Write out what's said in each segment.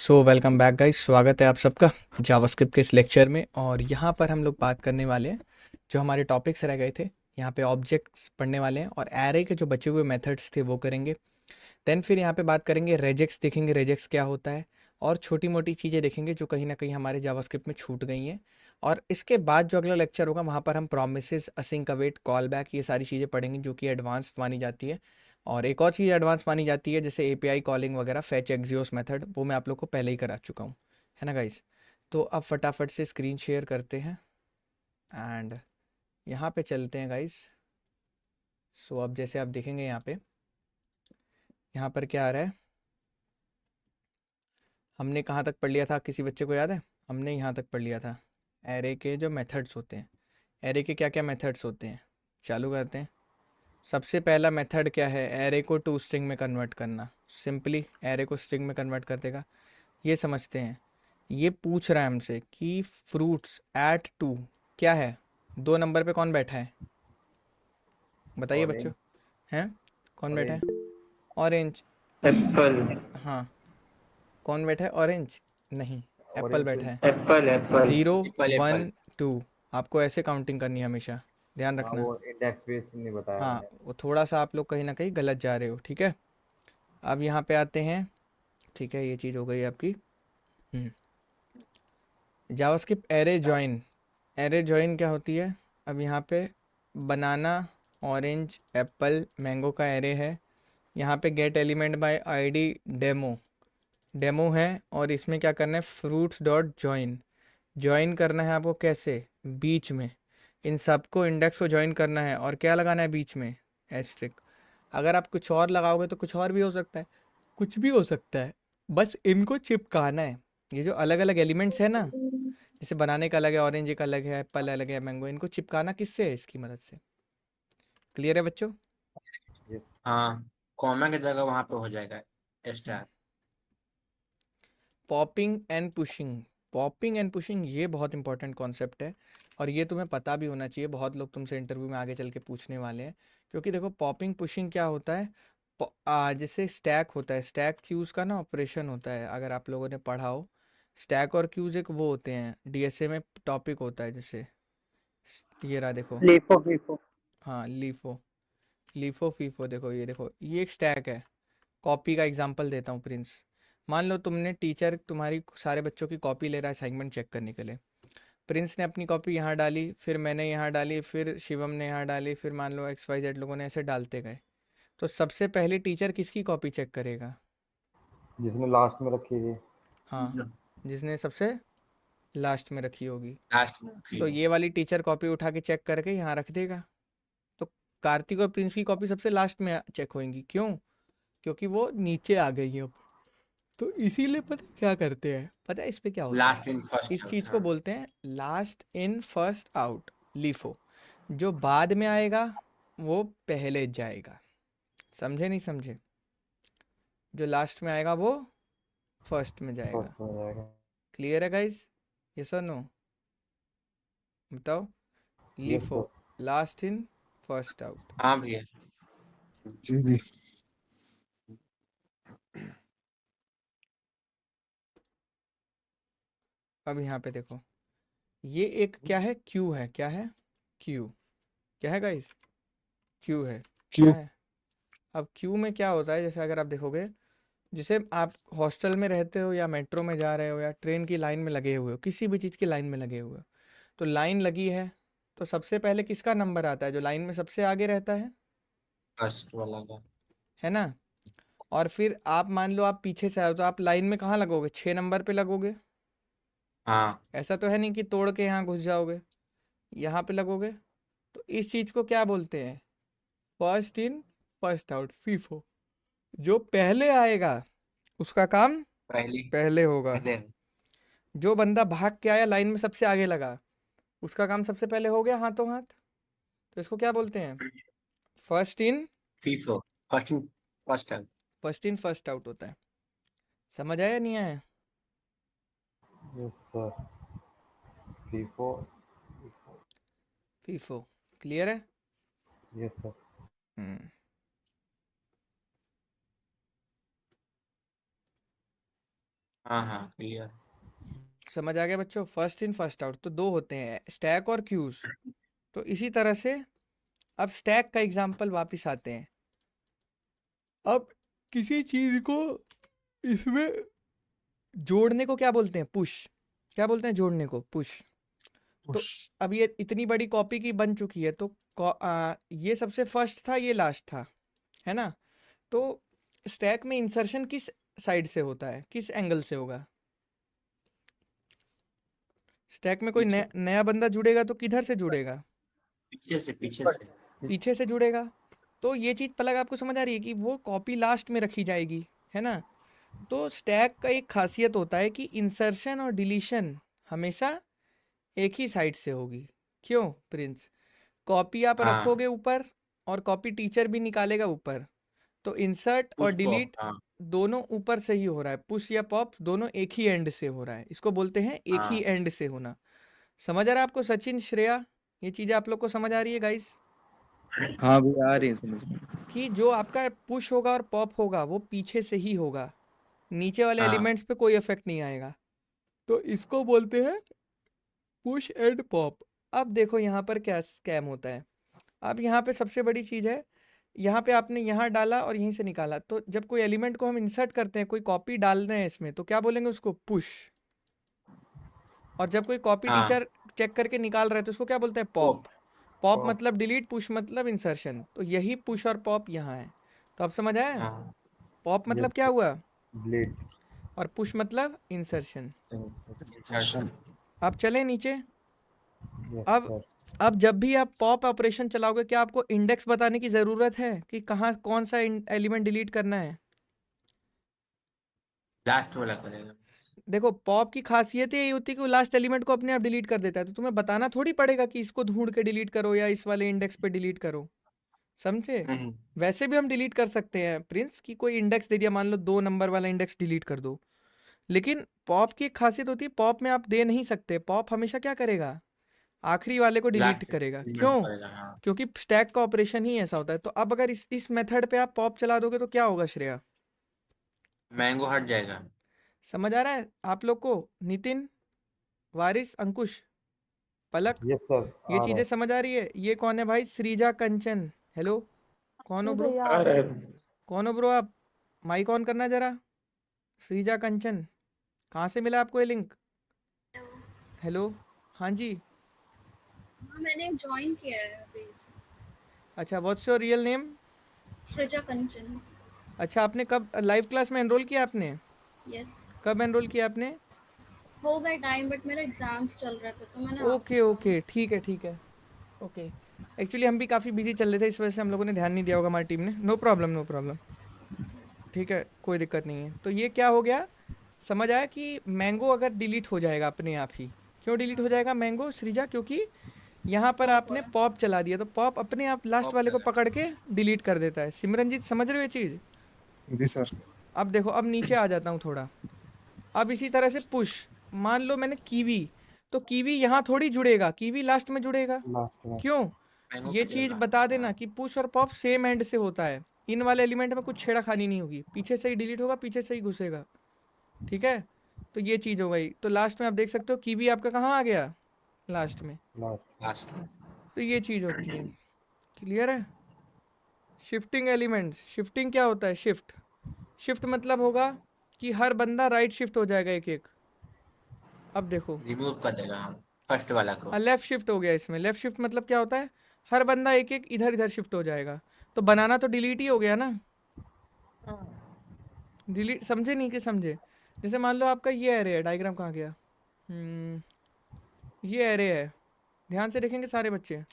So welcome back guys, स्वागत है आप सबका जावास्क्रिप्ट के इस लेक्चर में। और यहाँ पर हम लोग बात करने वाले हैं, जो हमारे टॉपिक्स रह गए थे। यहाँ पे ऑब्जेक्ट्स पढ़ने वाले हैं और एरे के जो बचे हुए मेथड्स थे वो करेंगे। देन फिर यहाँ पे बात करेंगे, रेजेक्स देखेंगे, रेजेक्स क्या होता है, और छोटी मोटी चीज़ें देखेंगे जो कहीं ना कहीं हमारे जावास्क्रिप्ट में छूट गई हैं। और इसके बाद जो अगला लेक्चर होगा वहाँ पर हम promises, async await, call back, ये सारी चीज़ें पढ़ेंगे जो कि एडवांस मानी जाती है। और एक और चीज़ एडवांस मानी जाती है जैसे एपीआई कॉलिंग वगैरह, फैच एक्सियोस मेथड, वो मैं आप लोग को पहले ही करा चुका हूँ, है ना गाइस। तो अब फटाफट से स्क्रीन शेयर करते हैं एंड यहाँ पे चलते हैं गाइस। सो अब जैसे आप देखेंगे यहाँ पर क्या आ रहा है, हमने कहाँ तक पढ़ लिया था, किसी बच्चे को याद है? हमने यहाँ तक पढ़ लिया था एरे के जो मेथड्स होते हैं। एरे के क्या क्या मेथड्स होते हैं, चालू करते हैं। सबसे पहला मेथड क्या है? एरे को टू स्ट्रिंग में कन्वर्ट करना। सिंपली एरे को स्ट्रिंग में कन्वर्ट कर देगा, ये समझते हैं। ये पूछ रहा है हमसे कि फ्रूट्स एट टू क्या है, 2 नंबर पे कौन बैठा है, बताइए बच्चों। ऑरेंज। हैं? कौन बैठा है? ऑरेंज। ऑरेंज। एप्पल। हाँ, कौन बैठा है? ऑरेंज नहीं, एप्पल ऑरेंज। बैठा है। एप्पल एप्पल 0 एप्पल एप्पल 1 2, आपको ऐसे काउंटिंग करनी है हमेशा, ध्यान हाँ, रखना। वो इंडेक्स बेस नहीं बताया हाँ, मैंने। वो थोड़ा सा आप लोग कहीं ना कहीं गलत जा रहे हो, ठीक है। अब यहाँ पे आते हैं, ठीक है, ये चीज़ हो गई आपकी। JavaScript array join. Array join क्या होती है? अब यहाँ पे बनाना, ऑरेंज, एप्पल, मैंगो का एरे है। यहाँ पे gate element by ID demo, demo है। और इसमें क्या करना है? Fruits dot join. जॉइन करना है आपको कैसे? बीच में, इन सबको इंडेक्स को जॉइन करना है। और क्या लगाना है बीच में? एस्ट्रिक। अगर आप कुछ और लगाओगे तो कुछ और भी हो सकता है, कुछ भी हो सकता है, बस इनको चिपकाना है। ये जो अलग अलग एलिमेंट्स है ना, जैसे बनाने का अलग है, ऑरेंज एक अलग है, एप्पल अलग है, मैंगो, इनको चिपकाना किससे है? इसकी मदद से। क्लियर है बच्चों? ये हाँ, कॉमा की जगह वहां पे हो जाएगा star. Popping and pushing. Popping and pushing ये बहुत इंपॉर्टेंट कॉन्सेप्ट है, और ये तुम्हें पता भी होना चाहिए। बहुत लोग तुमसे इंटरव्यू में आगे चल के पूछने वाले हैं। क्योंकि देखो, पॉपिंग पुशिंग क्या होता है? जैसे स्टैक होता है, स्टैक क्यूज का ना ऑपरेशन होता है, अगर आप लोगों ने पढ़ा हो। स्टैक और क्यूज एक वो होते हैं, डीएसए में टॉपिक होता है। जैसे ये रहा, देखो। LIFO FIFO. हाँ, लीफो, लीफो फीफो, देखो ये, देखो ये एक स्टैक है। कॉपी का एग्जांपल देता हूँ, प्रिंस। मान लो तुमने, टीचर तुम्हारी सारे बच्चों की कॉपी ले रहा है असाइनमेंट चेक करने के लिए। प्रिंस ने अपनी कॉपी यहाँ डाली, फिर मैंने यहाँ डाली, फिर शिवम ने यहाँ डाली, फिर मान लो एक्स वाई जेड लोगों ने ऐसे डालते गए। तो सबसे पहले टीचर किसकी कॉपी चेक करेगा? जिसने लास्ट में रखी थी। हाँ, जिसने सबसे लास्ट में रखी होगी। लास्ट में तो ठीक। ये वाली टीचर कॉपी उठा के चेक करके यहाँ रख देगा। तो कार्तिक और प्रिंस की कॉपी सबसे लास्ट में चेक होंगी, क्यों? क्योंकि वो नीचे आ गई है अब। तो इसीलिए पता है क्या करते हैं? पता है इस पे क्या होता है? लास्ट इन फर्स्ट इस आउट। चीज़ को हाँ, बोलते हैं last in first out, LIFO. जो बाद में आएगा वो पहले जाएगा। समझे नहीं समझे? जो लास्ट में आएगा वो फर्स्ट में जाएगा। फर्स्ट हो जाएगा। क्लियर है गाइस? यस और नो? बताओ। Yes LIFO, sir. Last in first out. हाँ भैया। जी जी। अब यहाँ पे देखो, ये एक क्या है? क्यू है। क्या है? क्यू। क्या है गाइस? क्यू है। क्या क्यों? है? अब क्यू में क्या होता है, जैसे अगर आप देखोगे, जैसे आप हॉस्टल में रहते हो या मेट्रो में जा रहे हो या ट्रेन की लाइन में लगे हुए हो, किसी भी चीज़ की लाइन में लगे हुए हो, तो लाइन लगी है, तो सबसे पहले किसका नंबर आता है? जो लाइन में सबसे आगे रहता फर्स्ट वाला का। है ना। और फिर आप मान लो आप पीछे से आए हो, तो आप लाइन में कहाँ लगोगे? 6 नंबर पे लगोगे। हाँ, ऐसा तो है नहीं कि तोड़ के यहाँ घुस जाओगे, यहाँ पे लगोगे। तो इस चीज़ को क्या बोलते हैं? First in first out, FIFO. जो पहले आएगा उसका काम पहली पहले होगा। पहले। जो बंदा भाग के आया, लाइन में सबसे आगे लगा, उसका काम सबसे पहले हो गया, हाथों हाथ। तो इसको क्या बोलते हैं? First in FIFO. First in first out. First in first out होता है। समझ आया नहीं आया? Yes sir. FIFO. FIFO. Clear है? Yes sir. हम्म। हाँ हाँ क्लियर। समझ आ गया बच्चों? फर्स्ट इन फर्स्ट आउट तो दो होते हैं, स्टैक और क्यूज। तो इसी तरह से अब स्टैक का एग्जाम्पल वापस आते हैं। अब किसी चीज को इसमें जोड़ने को क्या बोलते हैं? पुश। क्या बोलते हैं जोड़ने को? पुश। तो पुश अब ये इतनी बड़ी कॉपी की बन चुकी है, तो ये सबसे फर्स्ट था, ये लास्ट था, है ना? तो स्टैक में इंसर्शन किस साइड से होता है, किस एंगल से होगा? स्टैक में कोई पीछे नया बंदा जुड़ेगा तो किधर से जुड़ेगा? पीछे से पीछे से। पीछे से जुड़ेगा। तो ये चीज़ पलक आपको समझ आ रही है कि वो कॉपी लास्ट में रखी जाएगी, है ना? तो स्टैक का एक खासियत होता है कि इंसर्शन और डिलीशन हमेशा एक ही साइड से होगी। क्यों प्रिंस? कॉपी आप हाँ रखोगे ऊपर और कॉपी टीचर भी निकालेगा ऊपर, तो इंसर्ट और पुश डिलीट पॉप। हाँ दोनों ऊपर से ही हो रहा है। पुश या पॉप दोनों एक ही एंड से हो रहा है। इसको बोलते हैं एक ही हाँ एंड से होना। समझ आ रहा है आपको सचिन, श्रेया? ये चीज़ें आप लोग को समझ आ रही है गाइस? हाँ भी आ रही है समझ में। कि जो आपका पुश होगा और पॉप होगा वो पीछे से ही होगा, नीचे वाले हाँ एलिमेंट्स पे कोई इफेक्ट नहीं आएगा। तो इसको बोलते हैं पुश एंड पॉप। अब देखो यहाँ पर क्या स्कैम होता है। अब यहाँ पे सबसे बड़ी चीज़ है, यहाँ पे आपने यहाँ डाला और यहीं से निकाला, तो जब कोई एलिमेंट को हम इंसर्ट करते हैं, कोई कॉपी डाल रहे हैं इसमें, तो क्या बोलेंगे उसको? पुश। और जब कोई कॉपी हाँ टीचर चेक करके निकाल रहा है तो उसको क्या बोलते हैं? पॉप। पॉप। Pop pop. मतलब डिलीट, पुश मतलब इंसर्शन। तो यही पुश और पॉप यहाँ है। तो अब समझ आया? हाँ पॉप मतलब क्या यस हुआ ब्लेड। और पुश मतलब इंसर्शन। इंसर्शन। अब चलें नीचे। यस अब सर। अब जब भी आप पॉप ऑपरेशन चलाओगे, क्या आपको इंडेक्स बताने की ज़रूरत है कि कहाँ कौन सा एलिमेंट डिलीट करना है? लास्ट वाला करेगा। देखो, पॉप की खासियत यही होती है कि वो लास्ट एलिमेंट को अपने आप डिलीट कर देता है। तो तुम्हें बताना थोड़ी पड़ेगा कि इसको ढूंढ के डिलीट करो या इस वाले इंडेक्स पे डिलीट करो। समझे? नहीं वैसे भी हम डिलीट कर सकते हैं प्रिंस, की कोई इंडेक्स दे दिया, मान लो 2 नंबर वाला इंडेक्स डिलीट कर दो। लेकिन पॉप की एक खासियत होती है, पॉप में आप दे नहीं सकते। पॉप हमेशा क्या करेगा? आखिरी वाले को डिलीट लास्ट करेगा। एलिमेंट क्यों? करेगा। हाँ क्योंकि स्टैक का ऑपरेशन ही ऐसा होता है। तो अब अगर इस मेथड पे आप पॉप चला दोगे तो क्या होगा श्रेया? मैंगो हट जाएगा। समझ आ रहा है आप लोग को? नितिन, वारिस, अंकुश, पलक, यस सर ये आ रहा चीजें है। समझ आ रही है? ये कौन है भाई? श्रीजा कंचन, हेलो। कौन हो जी ब्रो? भैया आ रहा है। कौन हो ब्रो आप? माइक ऑन करना जरा। श्रीजा कंचन, कहाँ से मिला आपको ये लिंक? हेलो, हाँ जी। हाँ मैंने ज्वाइन किया है अभी। अच्छा, व्हाट्स योर रियल नेम? सृजा कंचन। अच्छा, आपने कब लाइव क्लास में एनरोल किया आपने? यस। कब एनरोल किया आपने? हो गए टाइम बट मेरा एग्जाम्स चल रहा था तो मैंने ओके आपसे ओके, ठीक है ठीक है। ओके, एक्चुअली हम भी काफ़ी बिजी चल रहे थे, इस वजह से हम लोगों ने ध्यान नहीं दिया होगा, हमारी टीम ने। नो प्रॉब्लम नो प्रॉब्लम, ठीक है, कोई दिक्कत नहीं है। तो ये क्या हो गया? समझ आया कि मैंगो अगर डिलीट हो जाएगा अपने आप ही। क्यों डिलीट हो जाएगा मैंगो श्रीजा? क्योंकि यहाँ पर पॉप आपने वाला। पॉप चला दिया, तो पॉप अपने आप लास्ट पॉप वाले को चला। पकड़ के डिलीट कर देता है। सिमरनजीत समझ रहे हो ये चीज़? जी सर। अब देखो, अब नीचे आ जाता हूँ थोड़ा। अब इसी तरह से पुश, मान लो मैंने कीवी, तो कीवी यहाँ थोड़ी जुड़ेगा, कीवी लास्ट में जुड़ेगा। लास्ट में। क्यों? मैंगो ये के चीज़ जगह। बता देना हाँ कि पुश और पॉप सेम एंड से होता है। इन वाले एलिमेंट में कुछ छेड़खानी नहीं होगी, पीछे से ही डिलीट होगा, पीछे से ही घुसेगा। ठीक है? तो ये चीज़ हो गई। तो लास्ट में आप देख सकते हो कीवी आपका कहाँ आ गया? लास्ट में। लास्ट। लास्ट में। तो ये चीज़ होती है। क्लियर है? शिफ्टिंग एलिमेंट्स, शिफ्टिंग क्या होता है? शिफ्ट, शिफ्ट मतलब होगा कि हर बंदा राइट शिफ्ट हो जाएगा एक एक। अब देखो, रिमूव कर देगा हम फर्स्ट वाला को। लेफ्ट शिफ्ट हो गया इसमें। लेफ्ट शिफ्ट मतलब क्या होता है? हर बंदा एक एक इधर इधर शिफ्ट हो जाएगा। तो बनाना तो डिलीट ही हो गया ना। डिलीट, समझे नहीं कि समझे? जैसे मान लो आपका ये एरे है, डायग्राम कहाँ गया? ये एरे है, ध्यान से देखेंगे सारे बच्चे।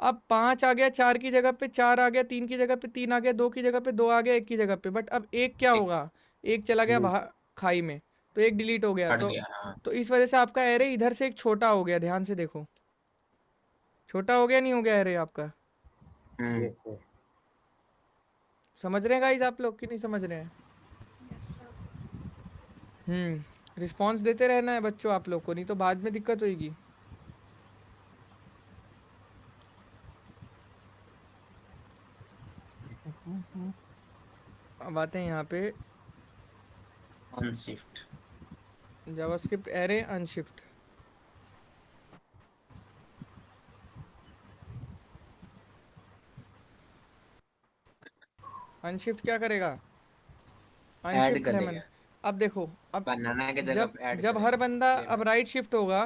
अब 5 आ गया 4 की जगह पे, 4 आ गया 3 की जगह पे, 3 आ गया 2 की जगह पे, 2 आ गया 1 की जगह पे। बट अब एक क्या एक होगा? एक चला गया डिलीट। बाहर खाई में, तो एक डिलीट हो गया। हट तो गया। हाँ इस वजह से आपका एरे इधर से एक छोटा हो गया। ध्यान से देखो, छोटा हो गया नहीं हो गया एरे आपका? Yes sir. समझ रहे हैं गाइज आप लोग कि नहीं समझ रहे हैं? Yes sir. रिस्पॉन्स देते रहना है बच्चों आप लोग को, नहीं तो बाद में दिक्कत होगी। अब आते हैं यहाँ पे on shift. JavaScript array unshift. Unshift क्या करेगा? ऐड अनशिफ्ट कर लेमन। देगा, अब देखो, अब बनाना की जगह जब पे ऐड जब हर करेगा बंदा अब लेमन। राइट शिफ्ट होगा,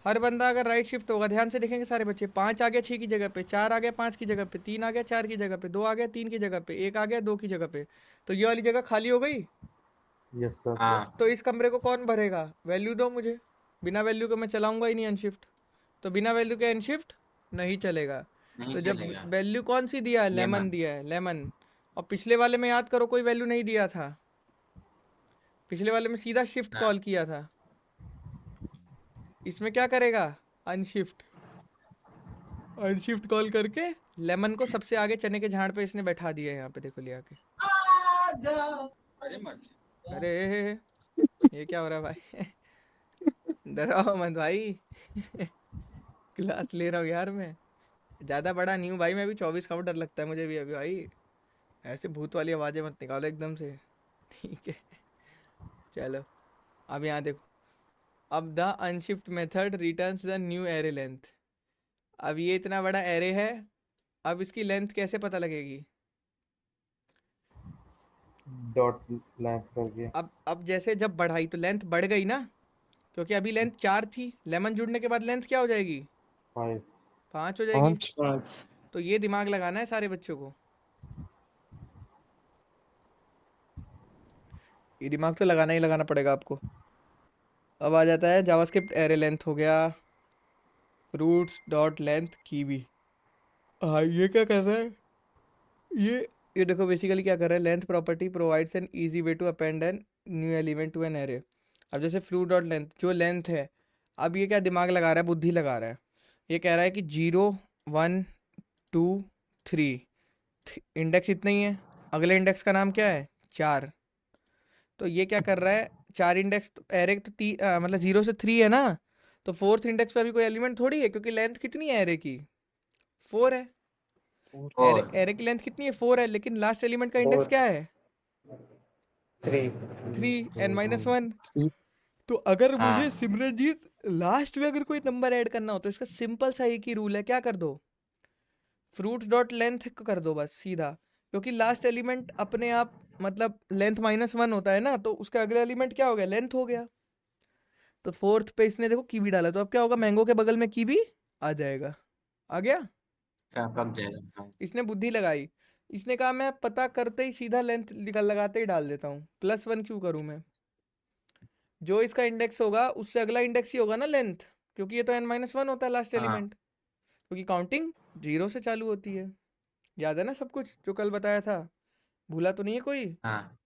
हर बंदा अगर राइट शिफ्ट होगा, ध्यान से देखेंगे सारे बच्चे, 5 आ गया 6 की जगह पे, 4 आ गया 5 की जगह पे, 3 आ गया 4 की जगह पे, 2 आ गया 3 की जगह पे, 1 आ गया 2 की जगह पे, तो ये वाली जगह खाली हो गई। Yes sir. हाँ, तो इस कमरे को कौन भरेगा? वैल्यू दो मुझे। बिना वैल्यू के मैं चलाऊंगा ही नहीं अनशिफ्ट। तो बिना वैल्यू के अनशिफ्ट नहीं चलेगा। नहीं तो जब चलेगा। वैल्यू कौन सी दिया है? Lemon lemon. दिया है, लेमन। और पिछले वाले में याद करो, कोई वैल्यू नहीं दिया था। पिछले वाले में सीधा शिफ्ट हाँ, कॉल किया था। इसमें क्या करेगा? अनशिफ्ट। अनशिफ्ट कॉल करके लेमन को सबसे आगे चने के झाड़ पे इसने बैठा दिया है, यहाँ पे देखो ले आके। अरे मत। अरे ये क्या हो रहा है भाई? डराओ मत भाई। क्लास ले रहा हूँ यार मैं। ज़्यादा बड़ा नहीं हूँ भाई, मैं भी 24 का हूँ, डर लगता है मुझे भी अभी भाई। ऐसे भूत वाली आवाज़ें मत निकालो एकदम से। ठीक है, चलो। अब यहाँ देखो, अब the unshift method returns the new array length. अब ये इतना बड़ा एरे है, अब इसकी लेंथ कैसे पता लगेगी? डॉट लेंथ करके। अब जैसे जब बढ़ाई तो लेंथ बढ़ गई ना, क्योंकि अभी लेंथ 4 थी, लेमन जुड़ने के बाद लेंथ क्या हो जाएगी? 5। 5 हो जाएगी। 5। 5। तो ये दिमाग लगाना है सारे बच्चों को। ये दिमाग तो लगाना ही लगाना पड़ेगा आपको। अब आ जाता है जावास्क्रिप्ट एरे लेंथ हो गया, फ्रूट्स डॉट लेंथ कीवी। हाँ, ये क्या कर रहा है? ये ये देखो बेसिकली क्या कर रहा है, length property provides an easy way to append an new element to an array. अब जैसे फ्रूट डॉट लेंथ, जो लेंथ है, अब ये क्या दिमाग लगा रहा है, बुद्धि लगा रहा है। ये कह रहा है कि 0 1 2 3, इंडेक्स इतना ही है, अगले इंडेक्स का नाम क्या है? 4। तो ये क्या कर रहा है, 4 इंडेक्स एरे तो मतलब 0 से 3 है ना, तो फोर्थ इंडेक्स पे अभी कोई एलिमेंट थोड़ी है, क्योंकि लेंथ कितनी है एरे की? 4 है। एरे और एरे की लेंथ कितनी है? 4 है, लेकिन लास्ट एलिमेंट का इंडेक्स क्या है? 3। 3 n-1। तो अगर मुझे हाँ, सिमरनजीत लास्ट में अगर कोई नंबर ऐड करना हो, तो इसका सिंपल सा एक ही रूल है, क्या कर दो? फ्रूट्स डॉट लेंथ कर दो बस सीधा। क्योंकि लास्ट एलिमेंट अपने आप मतलब लेंथ -1 होता है ना, तो उसका अगला एलिमेंट क्या हो गया? लेंथ हो गया। तो फोर्थ पे इसने देखो कीवी डाला, तो अब क्या होगा? मैंगो के बगल में कीवी आ जाएगा। आ गया। क्या पक जाएगा। हाँ। इसने बुद्धि लगाई। इसने कहा मैं पता करते ही सीधा लेंथ निकल लगाते ही डाल देता हूँ, +1 क्यों करूँ मैं? जो इसका इंडेक्स होगा उससे अगला इंडेक्स ही होगा ना लेंथ, क्योंकि ये तो n-1 होता है लास्ट हाँ, एलिमेंट, क्योंकि काउंटिंग 0 से चालू होती है। याद है ना सब कुछ जो कल बताया था? भूला तो नहीं है कोई? हाँ।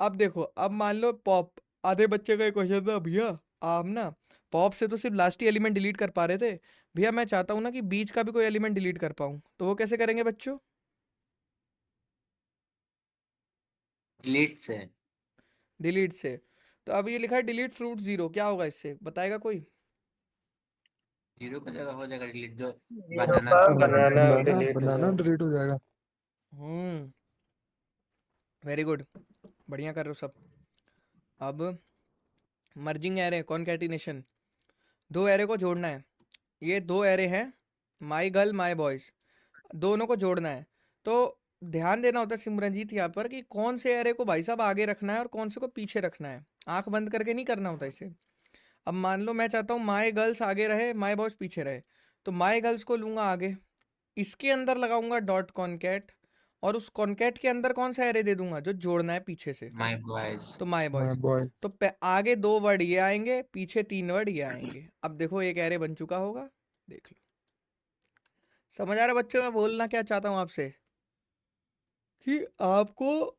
अब देखो, अब मान लो पॉप, आधे बच्चे का एक क्वेश्चन था, भैया आप ना पॉप से तो सिर्फ लास्ट ही एलिमेंट डिलीट कर पा रहे थे, भैया मैं चाहता हूँ ना कि बीच का भी कोई एलिमेंट डिलीट कर पाऊँ, तो वो कैसे करेंगे बच्चों? डिलीट से। डिलीट से। तो अब ये लिखा है डिलीट फ्रूट 0, क्या होगा इससे, बताएगा कोई? 0 की जगह हो जाएगा डिलीट, जो 0 बनाना का डिलीट हो बनाना जाएगा। डिलीट हो बनाना जाएगा। डिलीट हो जाएगा। वेरी गुड, बढ़िया कर रहे हो सब। अब मर्जिंग एरे कॉन्कैटिनेशन, दो एरे को जोड़ना है। ये दो एरे हैं, माई गर्ल माई बॉयज़, दोनों को जोड़ना है। तो ध्यान देना होता है सिमरनजीत यहाँ पर, कि कौन से एरे को भाई साहब आगे रखना है और कौन से को पीछे रखना है। आंख बंद करके नहीं करना होता इसे। अब मान लो मैं चाहता हूँ माई गर्ल्स आगे रहे, माई बॉयज़ पीछे रहे, तो माई गर्ल्स को लूँगा आगे, इसके अंदर लगाऊंगा डॉट कॉन्कैट, और उस कॉन्कैट के अंदर कौन सा एरे दे दूंगा जो जोड़ना है पीछे से? My boys. तो माई माय बॉयज़। बॉय। तो आगे 2 वर्ड ये आएंगे, पीछे 3 वर्ड ये आएंगे। अब देखो एक एरे बन चुका होगा, देख लो। समझ आ रहा है बच्चों मैं बोलना क्या चाहता हूँ आपसे? कि आपको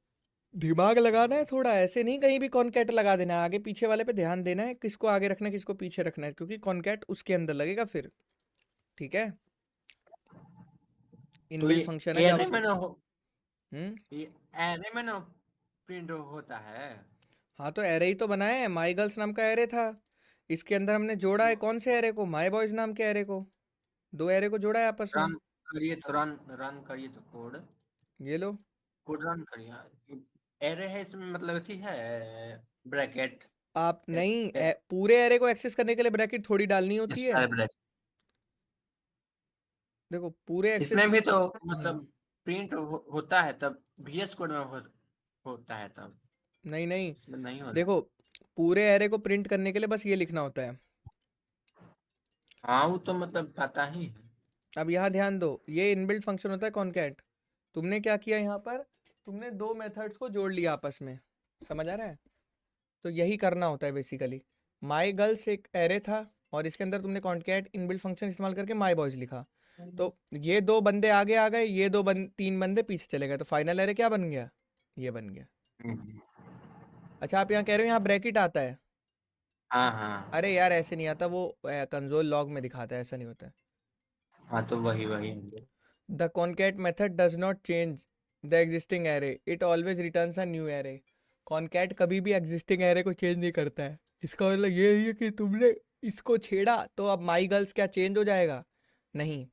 दिमाग लगाना है थोड़ा, ऐसे नहीं कहीं भी कॉन्कैट लगा देना है, आगे पीछे वाले पे ध्यान देना है, किसको आगे रखना है किसको पीछे रखना है, क्योंकि कॉन्कैट उसके अंदर लगेगा फिर। ठीक है, तो इनबिल्ट फंक्शन है एरे में जावास्क्रिप्ट। ना हो, हम्म। ये एरे में ना प्रिंट होता है। हाँ, तो एरे ही तो बनाया है, माई गर्ल्स नाम का एरे था, इसके अंदर हमने जोड़ा है कौन से एरे को? माई बॉयज नाम के एरे को। दो एरे को जोड़ा है आपस में। रन करिए तो रन रन करिए तो कोड ये लो। कोड रन करिए। एरे है इसमें मतलब थी है ब्रैकेट आप नहीं पूरे एरे को एक्सेस करने के लिए ब्रैकेट थोड़ी डालनी होती है। ब्रैकेट देखो पूरे इसमें एक्सेस भी तो मतलब प्रिंट होता है तब VS कोड में होता है तब नहीं नहीं इसमें नहीं होता। देखो पूरे एरे को प्रिंट करने के लिए बस ये लिखना होता है। हाँ वो तो मतलब पता ही है। अब यहाँ ध्यान दो, ये इनबिल्ट फंक्शन होता है कॉनकैट। तुमने क्या किया यहाँ पर, तुमने दो मेथड्स को जोड़ लिया आपस में, समझ आ रहा है? तो यही करना होता है बेसिकली। माई गर्ल्स एक एरे था और इसके अंदर तुमने कॉनकैट इनबिल्ट फंक्शन इस्तेमाल करके माई बॉयज लिखा। तो ये दो बंदे आगे आ गए, ये तीन बंदे पीछे चले गए, तो फाइनल एरे क्या बन गया? ये बन गया। हम्म। अच्छा आप यहाँ कह रहे हो यहाँ ब्रैकेट आता है? हाँ हाँ अरे यार ऐसे नहीं आता, वो कंसोल लॉग में दिखाता है, ऐसा नहीं होता है। हाँ तो वही वही The concat method does not change the existing array. It always returns a new array. Concat कभी भी existing array को change नहीं करता है। इसका मतलब ये नहीं है कि तुमने इसको छेड़ा तो अब माई गर्ल्स क्या चेंज हो जाएगा? नहीं।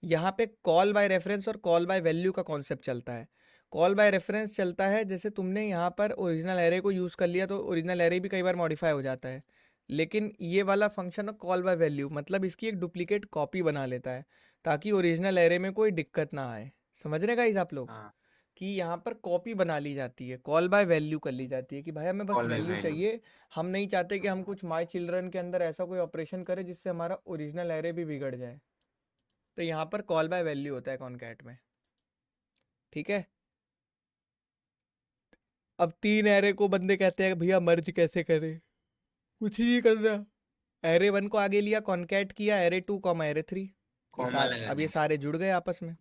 यहाँ पे कॉल बाय रेफरेंस और कॉल बाय वैल्यू का कॉन्सेप्ट चलता है। कॉल बाय रेफरेंस चलता है जैसे तुमने यहाँ पर ओरिजिनल एरे को यूज़ कर लिया तो ओरिजिनल एरे भी कई बार मॉडिफाई हो जाता है। लेकिन ये वाला फंक्शन कॉल बाय वैल्यू मतलब इसकी एक डुप्लीकेट कॉपी बना लेता है ताकि ओरिजिनल एरे में कोई दिक्कत ना आए। समझ रहे गाइस आप लोग? हाँ कि यहाँ पर कॉपी बना ली जाती है, कॉल बाय वैल्यू कर ली जाती है कि भाई हमें बस कॉल बाय वैल्यू वैल्यू चाहिए। हम नहीं चाहते कि हम कुछ माई चिल्ड्रन के अंदर ऐसा कोई ऑपरेशन करें जिससे हमारा ओरिजिनल एरे भी बिगड़ जाए। तो यहाँ पर कॉल बाय वैल्यू होता है कॉनकैट में, ठीक है? अब तीन एरे को बंदे कहते हैं भैया मर्ज कैसे करें, कुछ ही नहीं कर रहा। एरे 1 को आगे लिया, कॉनकैट किया, एरे 2 कॉमा एरे 3, कॉमा लगा अब ये दिया। सारे जुड़ गए आपस में।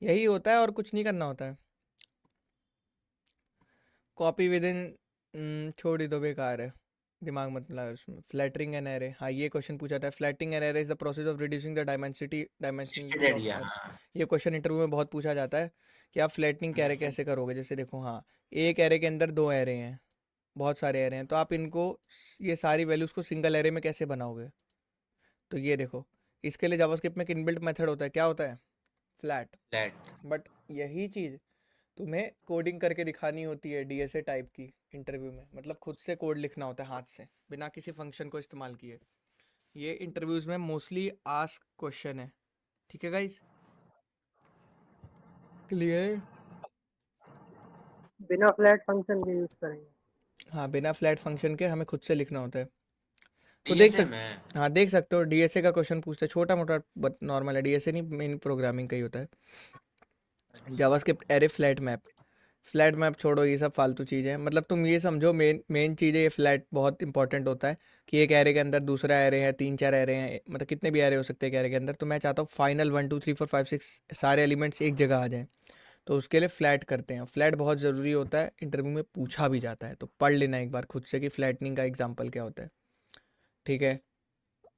यही होता है और कुछ नहीं करना होता है। कॉपी विद इन छोड़ ही दो, बेकार है, दिमाग मत लगा उसमें। फ्लैटरिंग एन एरे, हाँ ये क्वेश्चन पूछा था। Flattering an array is the process of reducing the dimensionality of area array. हाँ ये क्वेश्चन इंटरव्यू में बहुत पूछा जाता है कि आप फ्लैटनिंग एरे कैसे करोगे। जैसे देखो, हाँ एक एरे के अंदर दो एरे हैं, बहुत सारे एरे हैं, तो आप इनको ये सारी वैल्यूज़ को सिंगल एरे में कैसे बनाओगे? तो ये देखो, इसके लिए जावास्क्रिप्ट में एक इनबिल्ट मेथड होता है, क्या होता है? फ्लैट। फ्लैट। बट यही चीज़ तुम्हें कोडिंग करके दिखानी होती है डीएसए टाइप की इंटरव्यू में, मतलब खुद से कोड लिखना होता है हाथ से बिना किसी फंक्शन को इस्तेमाल किए। ये इंटरव्यूज में मोस्टली आस्क क्वेश्चन है, ठीक है गाइस? क्लियर? बिना फ्लैट फंक्शन के यूज करेंगे। हाँ बिना फ्लैट फंक्शन के हमें खुद से लिखना होता है। तो देख डीएसए सक में हाँ देख सकते हो, डीएसए का क्वेश्चन पूछते हैं, छोटा मोटा नॉर्मल है, डीएसए नहीं, मेन प्रोग्रामिंग का ही होता है। JavaScript array flat map, flat map छोड़ो, ये सब फालतू चीज़ है। मतलब तुम ये समझो मेन चीज़ है ये फ्लैट, बहुत इंपॉर्टेंट होता है कि एक एरे के अंदर दूसरा एरे है, तीन चार एरे हैं, मतलब कितने भी एरे हो सकते हैं एक एरे के अंदर। तो मैं चाहता हूँ फाइनल 1 2 3 4 5 6 सारे एलिमेंट्स एक जगह आ जाएं, तो उसके लिए फ्लैट करते हैं। फ्लैट बहुत ज़रूरी होता है, इंटरव्यू में पूछा भी जाता है, तो पढ़ लेना एक बार खुद से कि फ्लैटनिंग का एग्जाम्पल क्या होता है, ठीक है?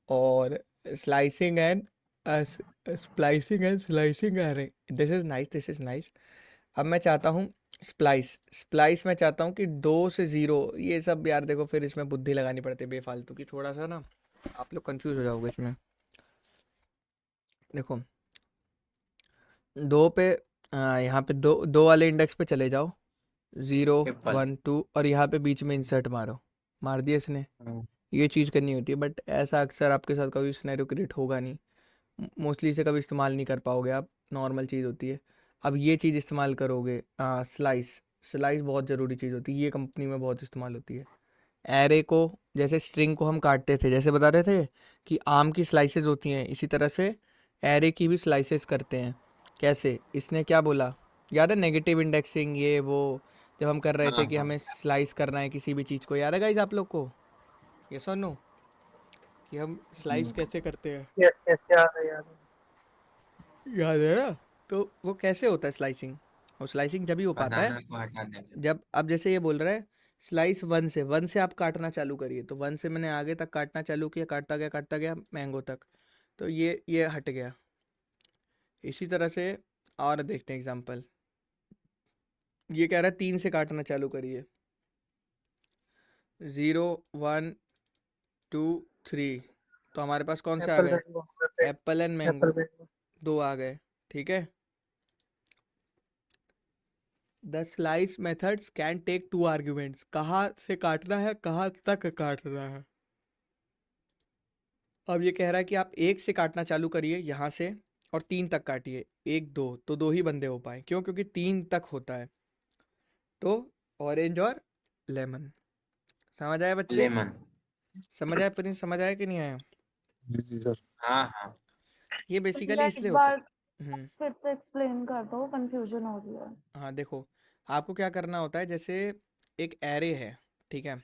और slicing and slicing array, this is nice, this is nice. अब मैं चाहता हूँ स्प्लाइस मैं चाहता हूँ कि 2 से 0, ये सब यार देखो फिर इसमें बुद्धि लगानी पड़ती है बेफालतू की, थोड़ा सा ना आप लोग कंफ्यूज हो जाओगे इसमें। देखो दो पे यहाँ पे दो दो वाले इंडेक्स पे चले जाओ, 0 एप्पल 1 2, और यहाँ पे बीच में इंसर्ट मारो, मार दिया इसने। ये चीज़ करनी होती है, बट ऐसा अक्सर आपके साथ कभी सिनेरियो क्रिएट होगा नहीं, मोस्टली इसे कभी इस्तेमाल नहीं कर पाओगे आप, नॉर्मल चीज़ होती है। अब ये चीज़ इस्तेमाल करोगे, स्लाइस बहुत ज़रूरी चीज़ होती है, ये कंपनी में बहुत इस्तेमाल होती है। एरे को, जैसे स्ट्रिंग को हम काटते थे, जैसे बता रहे थे कि आम की स्लाइसेस होती हैं, इसी तरह से एरे की भी स्लाइसेस करते हैं। कैसे? इसने क्या बोला याद है? नेगेटिव इंडेक्सिंग, ये वो, जब हम कर रहे हाँ थे कि हाँ हमें स्लाइस करना है किसी भी चीज़ को, याद है गाइस आप लोग को? ये सुनो कि हम स्लाइस कैसे करते हैं, यस यस, याद है याद है। याद है ना? तो वो कैसे होता है स्लाइसिंग? और स्लाइसिंग जब ही हो पाता है बनाना को हटा देंगे। जब, अब जैसे ये बोल रहा है स्लाइस 1 से आप काटना चालू करिए, तो 1 से मैंने आगे तक काटना चालू किया, काटता गया मैंगो तक, तो ये हट गया। इसी तरह से और देखते हैं एग्जांपल, ये कह रहा है 3 से काटना चालू करिए, 0 1 2 3, तो हमारे पास कौन से आ एप्पल गए? Mango, apple and mango, apple mango. 2 आ गए, ठीक है? The slice methods can take 2 arguments. कहाँ से काटना है, कहाँ तक काटना है। अब ये कह रहा है कि आप 1 से काटना चालू करिए यहाँ से और 3 तक काटिए। 1 2 तो 2 ही बंदे हो पाए, क्यों? क्योंकि 3 तक होता है। तो ऑरेंज और लेमन। समझ आया बच्चे? लेमन। समझ आया प्रिंस? समझ आया कि नहीं आया? जी सर। हाँ हाँ ये बेसिकली एक इसलिए होता बार है। फिर से एक्सप्लेन कर दो, कंफ्यूजन हो रही है। हाँ देखो, आपको क्या करना होता है, जैसे एक एरे है, ठीक है।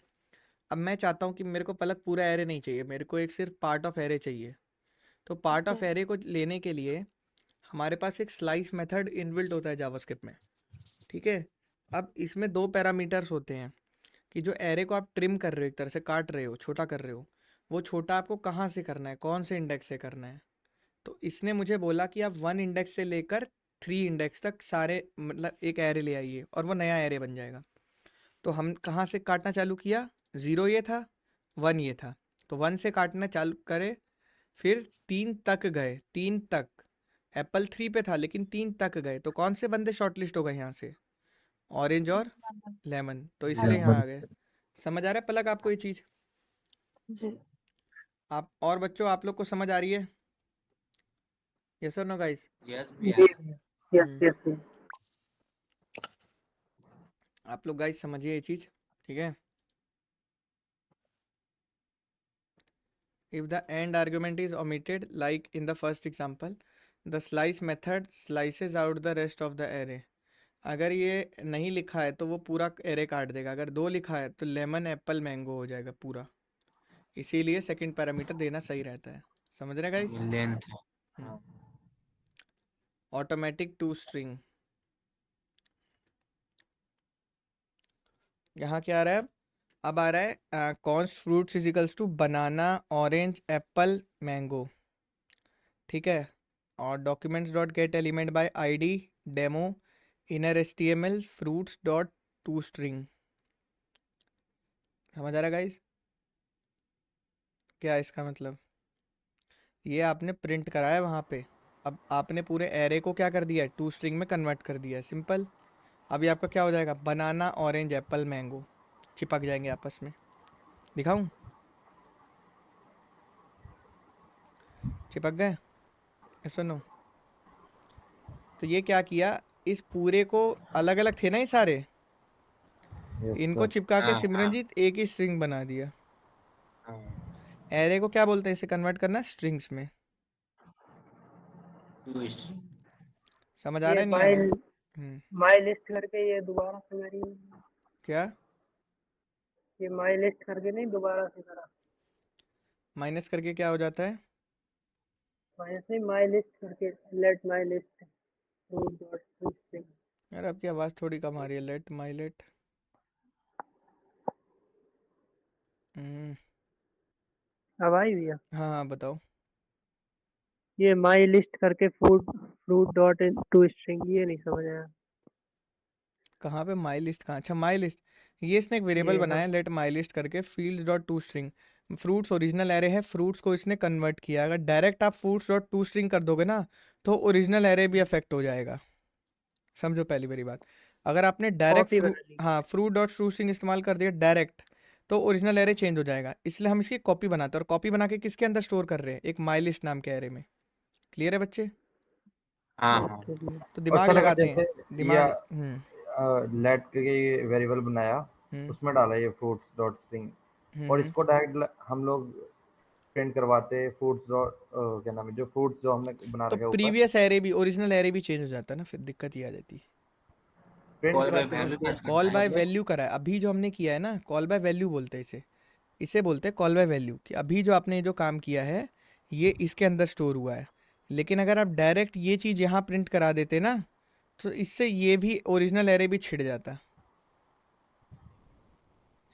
अब मैं चाहता हूँ कि मेरे को पलक पूरा एरे नहीं चाहिए, मेरे को एक सिर्फ पार्ट ऑफ एरे चाहिए। तो पार्ट ऑफ Okay. एरे को लेने के लिए हमारे पास एक स्लाइस मेथड इनबिल्ट होता है जावास्क्रिप्ट में, ठीक है। अब इसमें 2 पैरामीटर्स होते हैं कि जो एरे को आप ट्रिम कर रहे हो, एक तरह से काट रहे हो, छोटा कर रहे हो, वो छोटा आपको कहाँ से करना है, कौन से इंडेक्स से करना है। तो इसने मुझे बोला कि आप 1 इंडेक्स से लेकर 3 इंडेक्स तक सारे, मतलब एक एरे ले आइए और वो नया एरे बन जाएगा। तो हम कहाँ से काटना चालू किया? 0 ये था, 1 ये था, तो 1 से काटना चालू करे, फिर 3 तक गए। 3 तक एप्पल 3 पे था लेकिन 3 तक गए, तो कौन से बंदे शॉर्टलिस्ट हो गए यहाँ से? ऑरेंज और लेमन। तो इसलिए यहाँ आ गए। समझ आ रहा है पलक आपको ये चीज़? जी। आप और बच्चों, आप लोग को समझ आ रही है? यस और नो गाइस? यस जी भैया। Yes yes yes. आप लोग गाइस समझिए ये चीज़, ठीक है। If the end argument is omitted, like in the first example, the slice method slices out the rest of the array. अगर ये नहीं लिखा है तो वो पूरा एरे काट देगा। अगर 2 लिखा है तो लेमन एप्पल मैंगो हो जाएगा पूरा। इसीलिए सेकंड पैरामीटर देना सही रहता है। समझ रहे गाइस? लेंथ। हाँ ऑटोमेटिक टू स्ट्रिंग। यहाँ क्या आ रहा है? अब आ रहा है const fruits is equals to banana, orange, apple, mango, ठीक है। और documents dot get element by ID demo inner HTML fruits dot to string. समझ आ रहा गाइस? क्या है इसका मतलब? ये आपने प्रिंट कराया वहाँ पे, अब आपने पूरे एरे को क्या कर दिया है? टू स्ट्रिंग में कन्वर्ट कर दिया है। सिंपल। अभी आपका क्या हो जाएगा? बनाना, ऑरेंज, एप्पल, मैंगो चिपक जाएंगे आपस में। दिखाऊं? चिपक गए? ऐसा नो? तो ये क्या किया, इस पूरे को, अलग अलग थे ना ये सारे, यस इनको सर। चिपका के हाँ सिमरनजीत एक ही स्ट्रिंग बना दिया। हाँ एरे को क्या बोलते हैं? इसे कन्वर्ट करना स्ट्रिंग्स में। To string. समझ आ ये रहा है नहीं आ रहा है? माई माई लिस्ट करके ये दोबारा से मेरी, क्या ये माई लिस्ट करके नहीं दोबारा से करा। माइनस करके क्या हो जाता है? माइनस नहीं, माई लिस्ट करके let my list dot string. यार आपकी आवाज़ थोड़ी कम आ रही है। Let my let. अब आई भैया? हाँ हाँ बताओ। ये माई लिस्ट करके फ्रूट डॉट टू स्ट्रिंग, ये नहीं समझ आया। कहाँ पे माई लिस्ट? कहाँ? अच्छा माई लिस्ट, ये इसने एक वेरिएबल ये हाँ, बनाया लेट माई लिस्ट करके fields dot to string. Fruits original array है, फ्रूट्स को इसने कन्वर्ट किया। अगर डायरेक्ट आप फ्रूट्स डॉट टू स्ट्रिंग कर दोगे ना तो ओरिजिनल एरे भी अफेक्ट हो जाएगा। समझो पहली बड़ी बात। अगर आपने डायरेक्ट कॉपी बना ली। हाँ फ्रूट डॉट टू स्ट्रिंग इस्तेमाल कर दिया डायरेक्ट, तो ओरिजिनल एरे चेंज हो जाएगा। इसलिए हम इसकी कॉपी बनाते हैं, और कॉपी बना के किसके अंदर स्टोर कर रहे हैं? एक माई लिस्ट नाम के एरे में। क्लियर है बच्चे? हाँ हाँ ओके भैया। तो और दिमाग सर अगर लगाते हैं। जैसे दिमाग लेट के वेरिएबल बनाया, उसमें डाला ये फ्रूट्स डॉट स्ट्रिंग, और इसको डायरेक्ट हम लोग प्रिंट करवाते फ्रूट्स डॉट क्या नाम है, जो फ्रूट्स जो हमने बना तो रखा है ऊपर, प्रीवियस एरे भी, ओरिजिनल एरे भी चेंज हो जाता है ना, फिर दिक्कत ये आ जाती है। प्रिंट कॉल बाय कराते वैल्यू उसको। पास कॉल करना बाय है। वैल्यू करा है अभी जो हमने किया है ना, कॉल बाय वैल्यू बोलते हैं इसे। इसे बोलते हैं कॉल बाय वैल्यू, कि अभी जो आपने जो काम किया है ये इसके अंदर स्टोर हुआ है। लेकिन अगर आप डायरेक्ट ये चीज़ यहाँ प्रिंट करा देते ना, तो इससे ये भी ओरिजिनल एरे भी छिड़ जाता।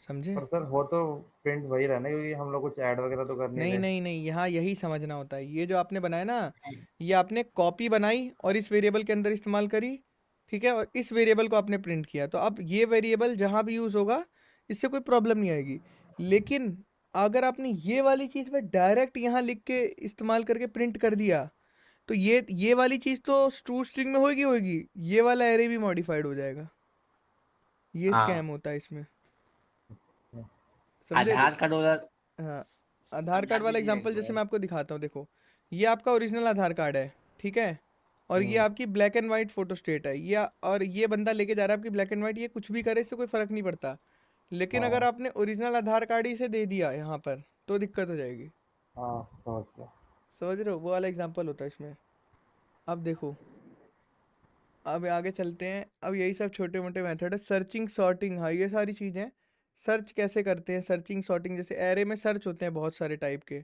समझे? पर सर हो तो प्रिंट वही रहना, क्योंकि हम लोग कुछ ऐड वगैरह तो कर नहीं नहीं रहे। नहीं नहीं, यहाँ यही समझना होता है। ये जो आपने बनाया ना, ये आपने कॉपी बनाई और इस वेरिएबल के अंदर इस्तेमाल करी, ठीक है, और इस वेरिएबल को आपने प्रिंट किया। तो अब ये वेरिएबल जहाँ भी यूज़ होगा इससे कोई प्रॉब्लम नहीं आएगी। लेकिन अगर आपने ये वाली चीज़ में डायरेक्ट यहाँ लिख के इस्तेमाल करके प्रिंट कर दिया, तो ये वाली चीज़ तो ट्रू स्ट्रिंग में होगी, ये वाला एरे भी मॉडिफाइड हो जाएगा। ये हाँ स्कैम होता है इसमें, समझे? आधार कार्ड वाला हाँ, आधार समझा कार्ड वाला दीजिए एग्जांपल एक जैसे बार। मैं आपको दिखाता हूँ, देखो ये आपका ओरिजिनल आधार कार्ड है, ठीक है, और ये आपकी black and white photo state है, ये और ये बंदा लेके जा रहा है आपकी ब्लैक एंड वाइट, ये कुछ भी करे इससे कोई फर्क नहीं पड़ता। लेकिन अगर हाँ आपने ओरिजिनल आधार कार्ड ही से दे दिया यहाँ पर तो दिक्कत हो जाएगी, हाँ समझ गया। समझ रहे हो? वो वाला एग्जांपल होता है इसमें। अब देखो, अब आगे चलते हैं। अब यही सब छोटे मोटे मेथड है, सर्चिंग सॉर्टिंग, हाँ ये सारी चीज़ें सर्च कैसे करते हैं, सर्चिंग सॉर्टिंग, जैसे एरे में सर्च होते हैं बहुत सारे टाइप के।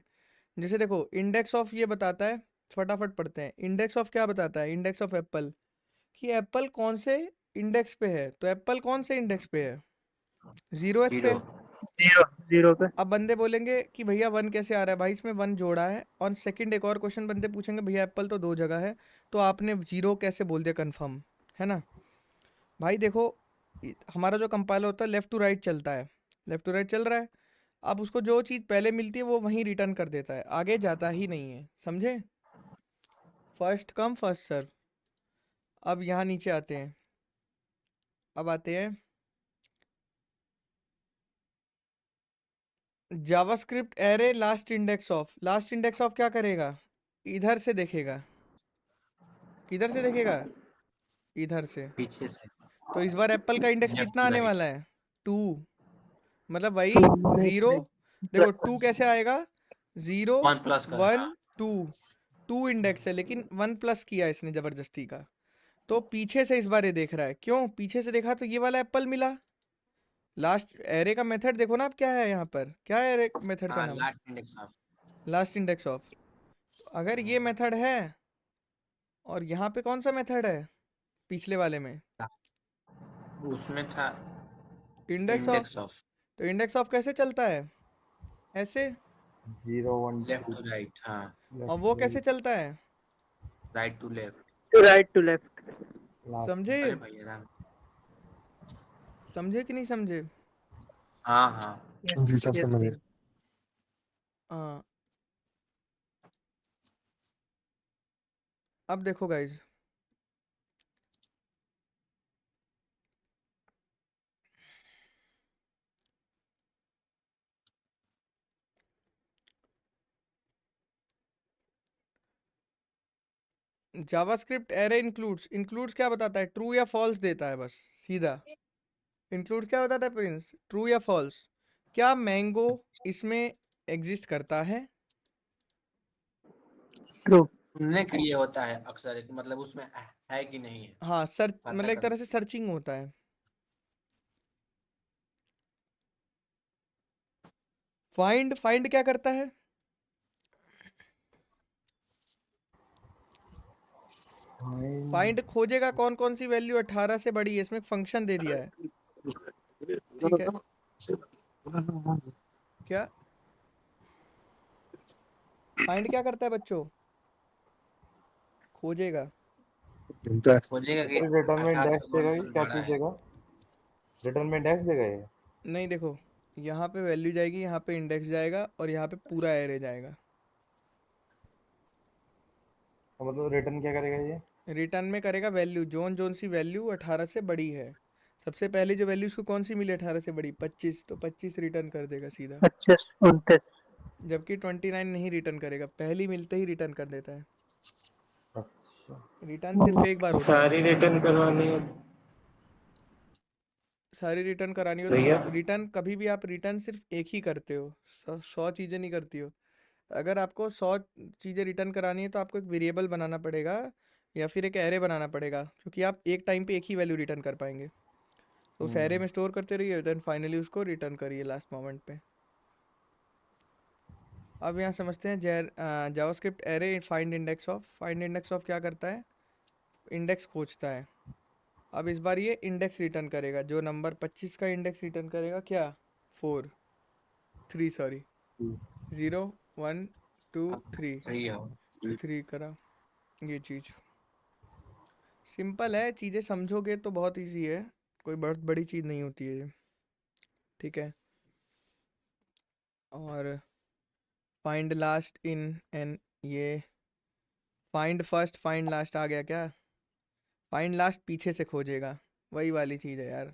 जैसे देखो इंडेक्स ऑफ ये बताता है, फटाफट पढ़ते हैं। इंडेक्स ऑफ क्या बताता है? इंडेक्स ऑफ एप्पल, कि एप्पल कौन से इंडेक्स पे है, तो एप्पल कौन से इंडेक्स पे है? 0th पे। 0 0 पे। अब बंदे बोलेंगे कि भैया 1 कैसे आ रहा है? भाई इसमें 1 जोड़ा है, और सेकंड एक और क्वेश्चन बंदे पूछेंगे, भैया एप्पल तो 2 जगह है, तो आपने 0 कैसे बोल दिया कंफर्म, है ना? भाई देखो, हमारा जो कंपाइलर होता है लेफ़्ट टू राइट चलता है, लेफ़्ट टू राइट चल रहा है, अब उसको जो चीज़ पहले मिलती है वो वहीं रिटर्न कर देता है, आगे जाता ही नहीं है, समझे? First come first serve. अब यहाँ नीचे आते हैं, अब आते हैं JavaScript array last index of. Last index of क्या करेगा? इधर से देखेगा, किधर से देखेगा? इधर से। पीछे से तो इस बार एप्पल का इंडेक्स लेफ्ट कितना टू आने राइट। वाला है? 2, मतलब भाई 2 0। देखो 2 कैसे आएगा? 0 1 प्लस कर 1 हाँ 2, 2 इंडेक्स है लेकिन 1 प्लस किया इसने जबरदस्ती का, तो पीछे से इस बार ये देख रहा है। क्यों पीछे से देखा? तो ये वाला एप्पल मिला। लास्ट एरे का मेथड देखो ना, अब क्या है यहाँ पर, क्या है एरे मेथड का हाँ नाम? Last index of. Last index of. अगर ये मेथड है, और यहाँ पे कौन सा मेथड है पिछले वाले में? उसमें था इंडेक्स ऑफ। Index of. तो इंडेक्स ऑफ कैसे चलता है? ऐसे। 0 1 लेफ्ट 2 टू राइट हाँ और वो कैसे चलता है? Right to left. Right to left. Last. समझे? अरे भैया राम। समझे कि नहीं समझे? हाँ हाँ जी सब समझ गए। हाँ। अब देखो guys, JavaScript array includes, includes क्या बताता है? ट्रू या फॉल्स देता है बस, सीधा। इंक्लूड क्या बताता है प्रिंस? ट्रू या फॉल्स। क्या मैंगो इसमें एग्जिस्ट करता है? ट्रू। सुनने के लिए होता है अक्सर मतलब उसमें है कि नहीं है हाँ, सर्च पता मतलब एक करना। तरह से सर्चिंग होता है। फाइंड, फाइंड क्या करता है? फाइंड खोजेगा कौन कौन सी वैल्यू 18 से बड़ी है, इसमें फंक्शन दे दिया है, ठीक है? क्या फाइंड क्या करता है बच्चों? खोजेगा। ढूंढता है। खोजेगा कि रिटर्न में 18 इंडेक्स से कौन देगा, कौन क्या बड़ा चीज है। देगा? रिटर्न में इंडेक्स देगा ये? नहीं देखो, यहाँ पे वैल्यू जाएगी, यहाँ पे इंडेक्स जाएगा, और यहाँ पे पूरा एरे जाएगा। तो मतलब रिटर्न क्या करेगा ये? रिटर्न में करेगा वैल्यू, जोन जोन सी वैल्यू 18 से बड़ी है। सबसे पहले जो वैल्यू उसको कौन सी मिली 18 से बड़ी? 25, तो 25 रिटर्न कर देगा सीधा। 25 29। जबकि 29 नहीं रिटर्न करेगा, पहली मिलते ही रिटर्न कर देता है। अच्छा। रिटर्न सिर्फ एक बार होता है। सारी रिटर्न करवानी है सारी रिटर्न करानी हो भैया। तो रिटर्न कभी भी आप रिटर्न सिर्फ एक ही करते हो, 100 चीज़ें नहीं करती हो। अगर आपको 100 चीज़ें रिटर्न करानी है तो आपको एक वेरिएबल बनाना पड़ेगा, या फिर एक एरे बनाना पड़ेगा, क्योंकि आप एक टाइम पे एक ही वैल्यू रिटर्न कर पाएंगे। तो उस एरे में स्टोर करते रहिए, देन फाइनली उसको रिटर्न करिए लास्ट मोमेंट पे। अब यहाँ समझते हैं JavaScript array find index of. Find index of क्या करता है? इंडेक्स खोजता है। अब इस बार ये इंडेक्स रिटर्न करेगा, जो नंबर 25 का इंडेक्स रिटर्न करेगा क्या? 4 3 सॉरी, 0 1 2 3, सही हो तो 3 करा। ये चीज़ सिंपल है, चीज़ें समझोगे तो बहुत इजी है, कोई बहुत बड़ी चीज़ नहीं होती है ये, ठीक है? और फाइंड लास्ट इन एन, ये फाइंड फर्स्ट फाइंड लास्ट आ गया क्या? फाइंड लास्ट पीछे से खोजेगा, वही वाली चीज़ है यार।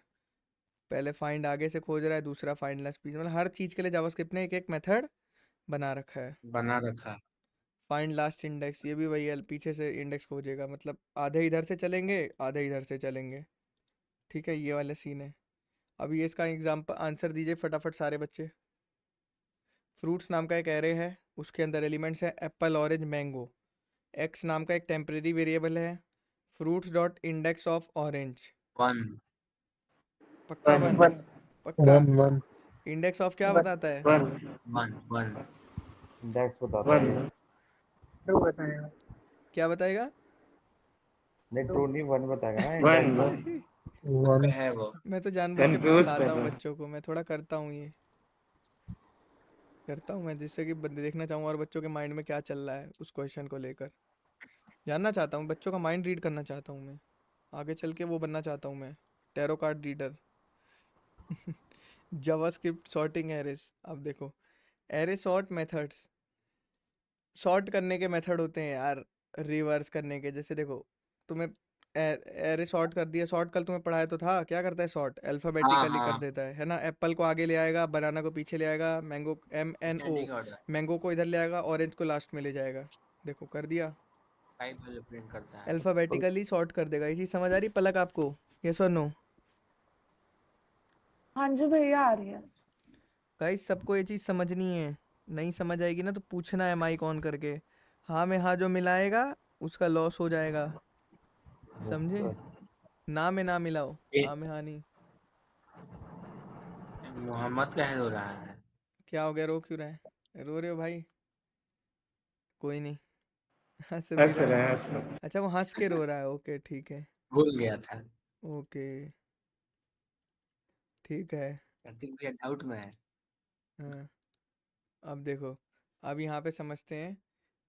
पहले फाइंड आगे से खोज रहा है, दूसरा फाइंड लास्ट पीछे, मतलब हर चीज़ के लिए जावास्क्रिप्ट ने एक एक मेथड बना रखा है। बना रखा। फाइंड लास्ट इंडेक्स, ये भी वही है, पीछे से इंडेक्स खोजेगा, मतलब आधे इधर से चलेंगे आधे इधर से चलेंगे। ठीक है, ये वाला सीन है। अब ये इसका एग्जाम्पल आंसर दीजिए फटाफट सारे बच्चे। फ्रूट्स नाम का एक एरे है, उसके अंदर एलिमेंट्स है एप्पल, ऑरेंज, मैंगो। एक्स नाम का एक टेम्परेरी वेरिएबल है, fruits dot index of orange. 1 पक्का वन? पक्का? 1 इंडेक्स ऑफ क्या बताता है? 1 1 इंडेक्स बताता है। ट्रू बताया। क्या बताएगा? नहीं ट्रू नहीं, 1 बताएगा ना इंडेक्स। 1 है वो। मैं तो जानबूझ के फंसाता हूँ बच्चों को, मैं थोड़ा करता हूँ ये करता हूँ मैं, जिससे कि बंदे देखना चाहूँ और बच्चों के माइंड में क्या चल रहा है उस क्वेश्चन को लेकर। जानना चाहता हूँ, बच्चों का माइंड रीड करना चाहता हूँ मैं, आगे चल के वो बनना चाहता हूँ मैं, tarot card reader. JavaScript sorting arrays. अब देखो, एरे सॉर्ट मेथड्स, सॉर्ट करने के मेथड होते हैं यार, रिवर्स करने के। जैसे देखो, तुम्हें एरे सॉर्ट कर दिया, सॉर्ट कल तुम्हें पढ़ाया तो था, क्या करता है सॉर्ट? हाँ अल्फ़ाबेटिकली कर हाँ देता है ना? एप्पल को आगे ले आएगा, बनाना को पीछे ले आएगा, mango MNO, descending order mango को इधर ले आएगा, ऑरेंज को लास्ट में ले जाएगा। देखो कर दिया, टाइप वैल्यू प्रिंट करता है। अल्फ़ाबेटिकली सॉर्ट कर देगा। ये चीज़ समझ आ रही पलक आपको? यस और नो? हाँ जी भैया आ रही है। गाइस सबको ये चीज़ समझनी है, नहीं समझ आएगी ना तो पूछना है माइक ऑन करके। हाँ में हाँ जो मिलाएगा उसका लॉस हो जाएगा, समझे? ना में ना मिलाओ, ए, हाँ में हाँ नहीं। मोहम्मद कह रो रहा है। क्या हो गया, रो क्यों रहे हैं? रो रहे हो भाई? कोई नहीं, हंस भी रहा है। अच्छा वो हंस के रो रहा है, ओके ठीक है। भूल गया था। ओके ठीक है। कार्तिक भैया डाउट में है। हाँ, अब देखो, अब यहाँ पे समझते हैं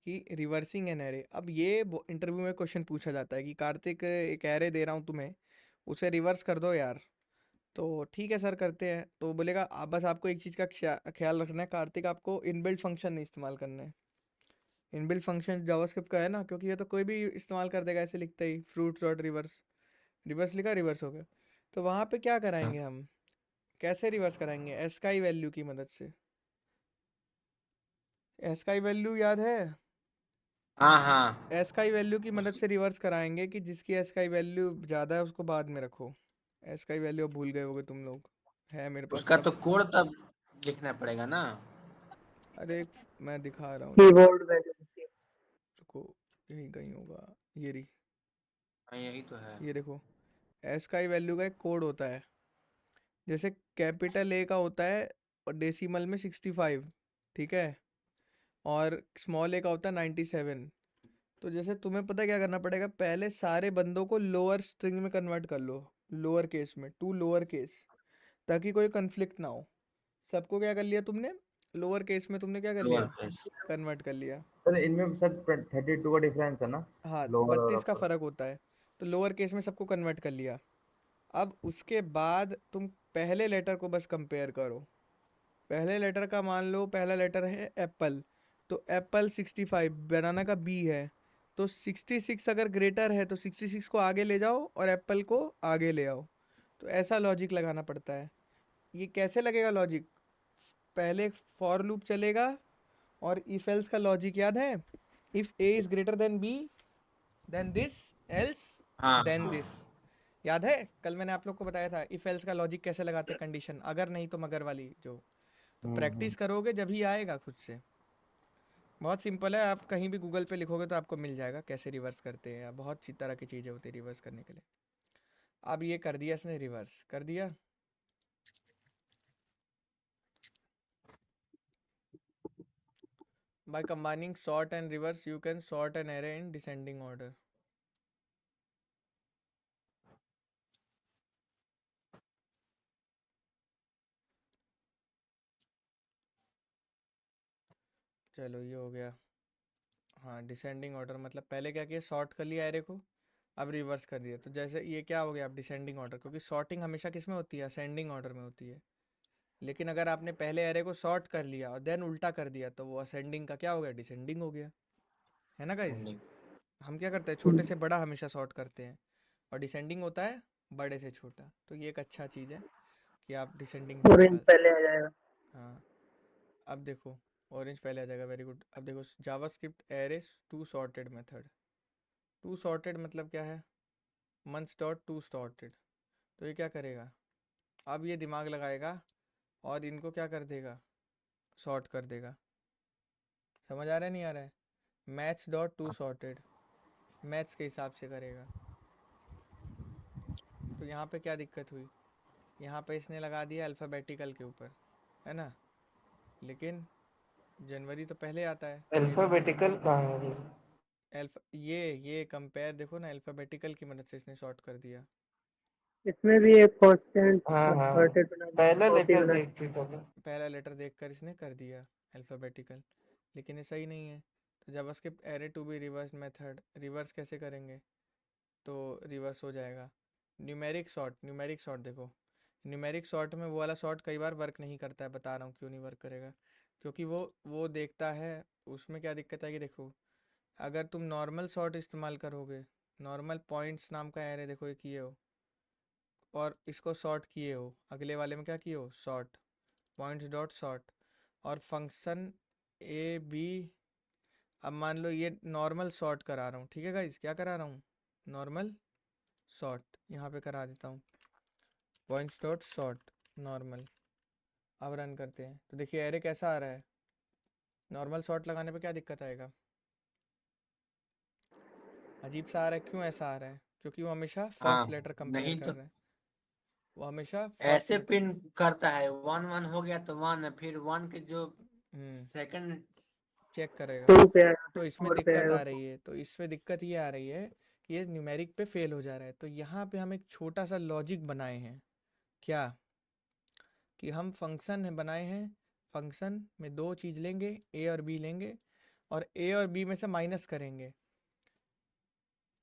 कि रिवर्सिंग एन एरे। अब ये इंटरव्यू में क्वेश्चन पूछा जाता है कि कार्तिक एक एरे दे रहा हूँ तुम्हें, उसे रिवर्स कर दो यार। तो ठीक है सर करते हैं, तो बोलेगा आप बस आपको एक चीज़ का ख्याल रखना है कार्तिक, आपको इनबिल्ट फंक्शन नहीं इस्तेमाल करना है। इनबिल्ट फंक्शन जावास्क्रिप्ट का है ना, क्योंकि ये तो कोई भी इस्तेमाल कर देगा ऐसे लिखते ही, फ्रूट डॉट रिवर्स, रिवर्स लिखा रिवर्स हो गया। तो वहाँ पे क्या कराएंगे हम, कैसे रिवर्स कराएंगे? एस्काई वैल्यू की मदद से। एस्काई वैल्यू याद है? हाँ हाँ एस्काई वैल्यू की मदद से रिवर्स कराएंगे कि जिसकी एस्काई वैल्यू ज़्यादा है उसको बाद में रखो। एस्काई वैल्यू भूल गए होगे तुम लोग, है मेरे पास उसका सब। तो कोड तब लिखना पड़ेगा ना। अरे मैं दिखा रहा हूँ, कीबोर्ड वैल्यू। रुको, यही कहीं होगा, ये रही। हाँ यही तो है। ये देखो, एस्काई वैल्यू का एक कोड होता है, जैसे कैपिटल ए का होता है और डेसिमल में 65, ठीक है, और स्मॉल ए का होता है 97। तो जैसे तुम्हें पता है क्या करना पड़ेगा, पहले सारे बंदों को लोअर स्ट्रिंग में कन्वर्ट कर लो, लोअर केस में, टू लोअर केस, ताकि कोई कन्फ्लिक्ट ना हो। सबको क्या कर लिया तुमने, लोअर केस में तुमने क्या कर लोअर लिया, केस। कन्वर्ट कर लिया। सर इनमें सर 32 का डिफरेंस है ना, हाँ लोअर और 32 का अपर। फ़र्क होता है, तो लोअर केस में सबको कन्वर्ट कर लिया। अब उसके बाद तुम पहले लेटर को बस कंपेयर करो। पहले लेटर का मान लो, पहला लेटर है एप्पल, तो एप्पल 65, बनाना का बी है, तो 66 अगर ग्रेटर है तो 66 को आगे ले जाओ और एप्पल को आगे ले आओ। तो ऐसा लॉजिक लगाना पड़ता है। ये कैसे लगेगा लॉजिक, पहले फॉर लूप चलेगा, और इफ एल्स का लॉजिक याद है, if A is greater than B then this, else हाँ देन हाँ दिस। याद है कल मैंने आप लोग को बताया था इफ एल्स का लॉजिक कैसे लगाते, कंडीशन अगर नहीं तो मगर वाली जो। तो प्रैक्टिस करोगे जब ही आएगा खुद से। बहुत सिंपल है, आप कहीं भी गूगल पे लिखोगे तो आपको मिल जाएगा कैसे रिवर्स करते हैं, बहुत सी तरह की चीज़ें होती है रिवर्स करने के लिए। अब ये कर दिया इसने, रिवर्स कर दिया। By combining sort and reverse you can sort an array in descending order. चलो ये हो गया। हाँ डिसेंडिंग ऑर्डर मतलब पहले क्या किया, सॉर्ट कर लिया एरे को, अब रिवर्स कर दिया। तो जैसे ये क्या हो गया, अब डिसेंडिंग ऑर्डर, क्योंकि सॉर्टिंग हमेशा किस में होती है, असेंडिंग ऑर्डर में होती है। लेकिन अगर आपने पहले एरे को सॉर्ट कर लिया और देन उल्टा कर दिया तो वो असेंडिंग का क्या हो गया, डिसेंडिंग हो गया, है ना गाइज? डिसेंडिंग। हम क्या करते हैं, छोटे से बड़ा हमेशा सॉर्ट करते हैं, और डिसेंडिंग होता है बड़े से छोटा। तो ये एक अच्छा चीज़ है। कि आप डिसेंडिंग भी ऑरेंज निकाल पहले आ जाएगा। हाँ, अब देखो ऑरेंज पहले आ जाएगा, वेरी गुड। अब देखो JavaScript arrays to sorted method. To sorted मतलब क्या है? Months dot to sorted. तो ये क्या करेगा? अब ये दिमाग लगाएगा और इनको क्या कर देगा? सॉर्ट कर देगा। समझ आ रहा है नहीं आ रहा है? Maths dot to sorted maths के हिसाब से करेगा। तो यहाँ पे क्या दिक्कत हुई? यहाँ पे इसने लगा दिया अल्फ़ाबेटिकल के ऊपर, है ना? लेकिन जनवरी तो पहले आता है, तो ये दिक्कत। अल्फाबेटिकल कहाँ है ये? ये कंपेयर देखो ना, अल्फ़ाबेटिकल की मदद से इसने सॉर्ट कर दिया। इसमें भी एक कांस्टेंट हाँ हाँ, सॉर्टेड बना दिया, पहला कॉपी लेटर बना देख के करो। पहला लेटर देखकर इसने कर दिया अल्फ़ाबेटिकल, लेकिन ये सही नहीं है। तो JavaScript array to be reverse method, reverse कैसे करेंगे? तो रिवर्स हो जाएगा न्यूमेरिक सॉर्ट। देखो न्यूमेरिक सॉर्ट में वो वाला सॉर्ट कई बार वर्क नहीं करता है, बता रहा हूँ क्यों नहीं वर्क करेगा। क्योंकि वो देखता है, उसमें क्या दिक्कत आएगी देखो, अगर तुम नॉर्मल सॉर्ट इस्तेमाल करोगे, नॉर्मल पॉइंट्स नाम का एरे देखो ये किए हो और इसको सॉर्ट किए हो, अगले वाले में क्या किए हो? सॉर्ट पॉइंट्स डॉट सॉर्ट और फंक्शन ए बी। अब मान लो ये नॉर्मल सॉर्ट करा रहा हूँ, ठीक है गाइस, क्या करा रहा हूँ? नॉर्मल सॉर्ट यहाँ पे करा देता हूँ, पॉइंट्स डॉट सॉर्ट नॉर्मल। अब रन करते हैं तो देखिए एरे कैसा आ रहा है। नॉर्मल सॉर्ट लगाने पे क्या दिक्कत आएगा? अजीब सा आ रहा है। क्यों ऐसा आ रहा है? क्योंकि वो हमेशा फर्स्ट हाँ, लेटर कंपेयर नहीं कर तो रहा है, वो हमेशा ऐसे पिन करता है, 1 1 हो गया तो 1 है, फिर 1 के जो सेकंड चेक करेगा। 2 पे आएगा, तो फिर इसमें 4 पे दिक्कत आएगा। आ रही है, तो इसमें दिक्कत ये आ रही है कि ये न्यूमेरिक पे फेल हो जा रहा है। तो यहाँ पे हम एक छोटा सा लॉजिक बनाए हैं, क्या कि हम फंक्शन है बनाए हैं। फंक्शन में दो चीज़ लेंगे, ए और बी लेंगे और ए और बी में से माइनस करेंगे।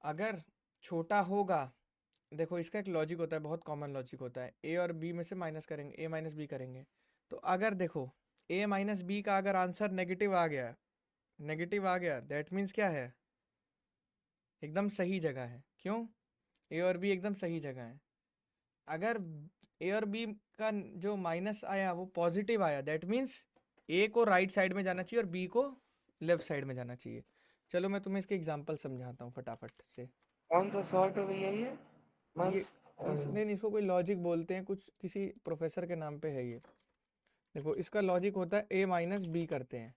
अगर छोटा होगा, देखो इसका एक लॉजिक होता है, बहुत कॉमन लॉजिक होता है, ए और बी में से माइनस करेंगे, ए माइनस बी करेंगे। तो अगर देखो ए माइनस बी का अगर आंसर नेगेटिव आ गया, दैट मीन्स क्या है? एकदम सही जगह है। क्यों? ए और बी एकदम सही जगह है। अगर ए और बी का जो माइनस आया वो पॉजिटिव आया, दैट मीन्स ए को राइट साइड में जाना चाहिए और बी को लेफ्ट साइड में जाना चाहिए। चलो मैं तुम्हें इसके एग्जांपल समझाता हूँ फटाफट से। कौन सा सॉर्ट हो भैया ये? ये इसको कोई लॉजिक बोलते हैं, कुछ किसी प्रोफेसर के नाम पे है ये। देखो इसका लॉजिक होता है ए माइनस बी करते हैं।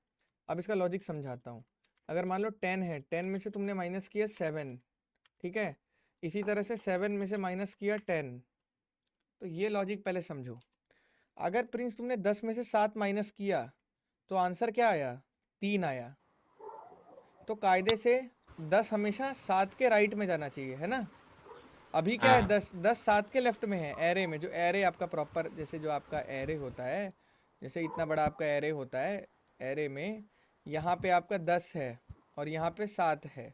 अब इसका लॉजिक समझाता हूँ। अगर मान लो 10 है, 10 में से तुमने माइनस किया 7, ठीक है, इसी तरह से 7 में से माइनस किया 10। तो ये लॉजिक पहले समझो। अगर प्रिंस तुमने 10 में से 7 माइनस किया तो आंसर क्या आया? 3 आया। तो कायदे से 10 हमेशा 7 के राइट में जाना चाहिए, है ना? अभी क्या है, 10 7 के लेफ्ट में है। एरे में जो एरे आपका प्रॉपर, जैसे जो आपका एरे होता है, जैसे इतना बड़ा आपका एरे होता है, एरे में यहाँ पे आपका 10 है और यहाँ पे 7 है।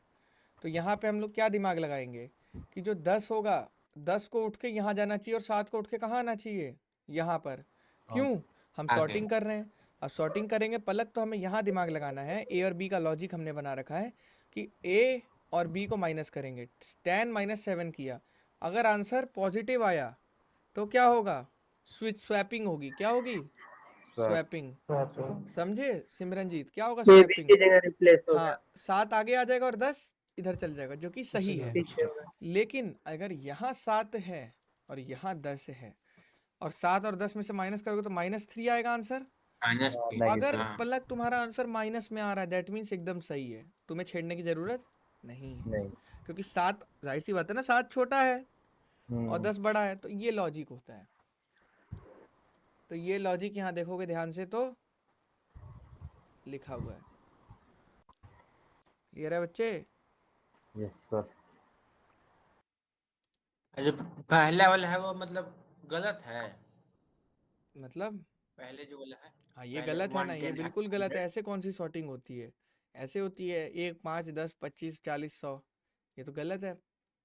तो यहाँ पे हम लोग क्या दिमाग लगाएंगे कि जो 10 होगा, 10 को उठ के यहाँ जाना चाहिए और 7 को उठ के कहाँ आना चाहिए? यहाँ पर। क्यों? हम सॉर्टिंग कर रहे हैं। अब सॉर्टिंग करेंगे पलक, तो हमें यहाँ दिमाग लगाना है। ए और बी का लॉजिक हमने बना रखा है कि ए और बी को माइनस करेंगे। 10 माइनस 7 किया, अगर आंसर पॉजिटिव आया तो क्या होगा? स्वैपिंग होगी। क्या होगी? स्वैपिंग। समझे सिमरनजीत? क्या होगा? A B swapping. की जगह रिप्लेस हो गया, हाँ, 7 आगे आ जाएगा और 10 इधर चल जाएगा, जो कि सही है। पीछे हो गया। लेकिन अगर यहाँ 7 है और यहाँ 10 है और 7 और 10 में से माइनस करोगे तो -3 आएगा आंसर। तो अगर पलक तुम्हारा आंसर माइनस में आ रहा है, दैट मीन्स एकदम सही है, तुम्हें छेड़ने की जरूरत नहीं है। क्योंकि 7 जाहिर सी बात है ना, 7 छोटा है और 10 बड़ा है। तो ये लॉजिक होता है। तो ये लॉजिक यहाँ देखोगे ध्यान से तो लिखा हुआ है। क्लियर है बच्चे? Yes sir. जो पहला वाला है वो मतलब गलत है, मतलब पहले जो वाला है। हाँ, ये पहले गलत है ना, 1 ये 10 बिल्कुल गलत है। 100। ऐसे कौन सी सॉर्टिंग होती है? ऐसे होती है 1 5 10 25 40 100। ये तो गलत है।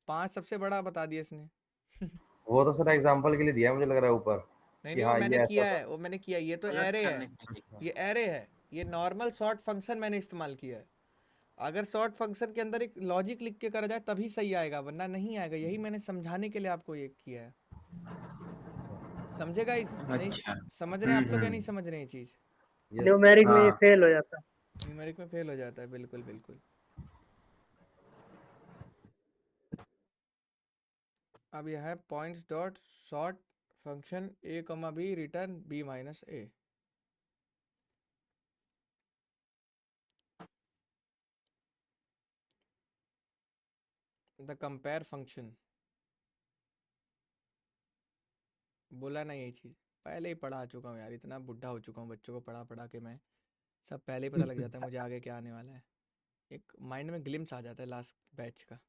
5 सबसे बड़ा बता दिया इसने। वो तो सर एग्जांपल के लिए दिया है, मुझे लग रहा है ऊपर नहीं कि नहीं, वो हाँ मैंने ये किया ऐसा है, वो मैंने किया। ये तो गलत एरे है, करने के लिए। ये एरे है, ये नॉर्मल सॉर्ट फंक्शन मैंने इस्तेमाल किया है। अगर सॉर्ट फंक्शन के अंदर एक लॉजिक लिख के करा जाए तभी सही आएगा, वरना नहीं आएगा। यही मैंने समझाने के लिए आपको ये किया है। समझे गाइस? नहीं अच्छा। समझ रहे हैं आप लोग या नहीं हम्म। समझ रहे हैं ये चीज? यस न्यूमेरिक में ये हाँ फेल हो जाता है। न्यूमेरिक में फेल हो जाता है, बिल्कुल बिल्कुल। अब यह है points dot sort function a कमा b return b minus a। The compare function, बोला ना ये चीज, पहले ही पढ़ा चुका हूँ यार, इतना बुढ़ा हो चुका हूँ बच्चों को पढ़ा पढ़ा के, मैं सब पहले ही पता लग जाता है मुझे आगे क्या आने वाला है। एक माइंड में ग्लिम्स आ जाता है लास्ट बैच का।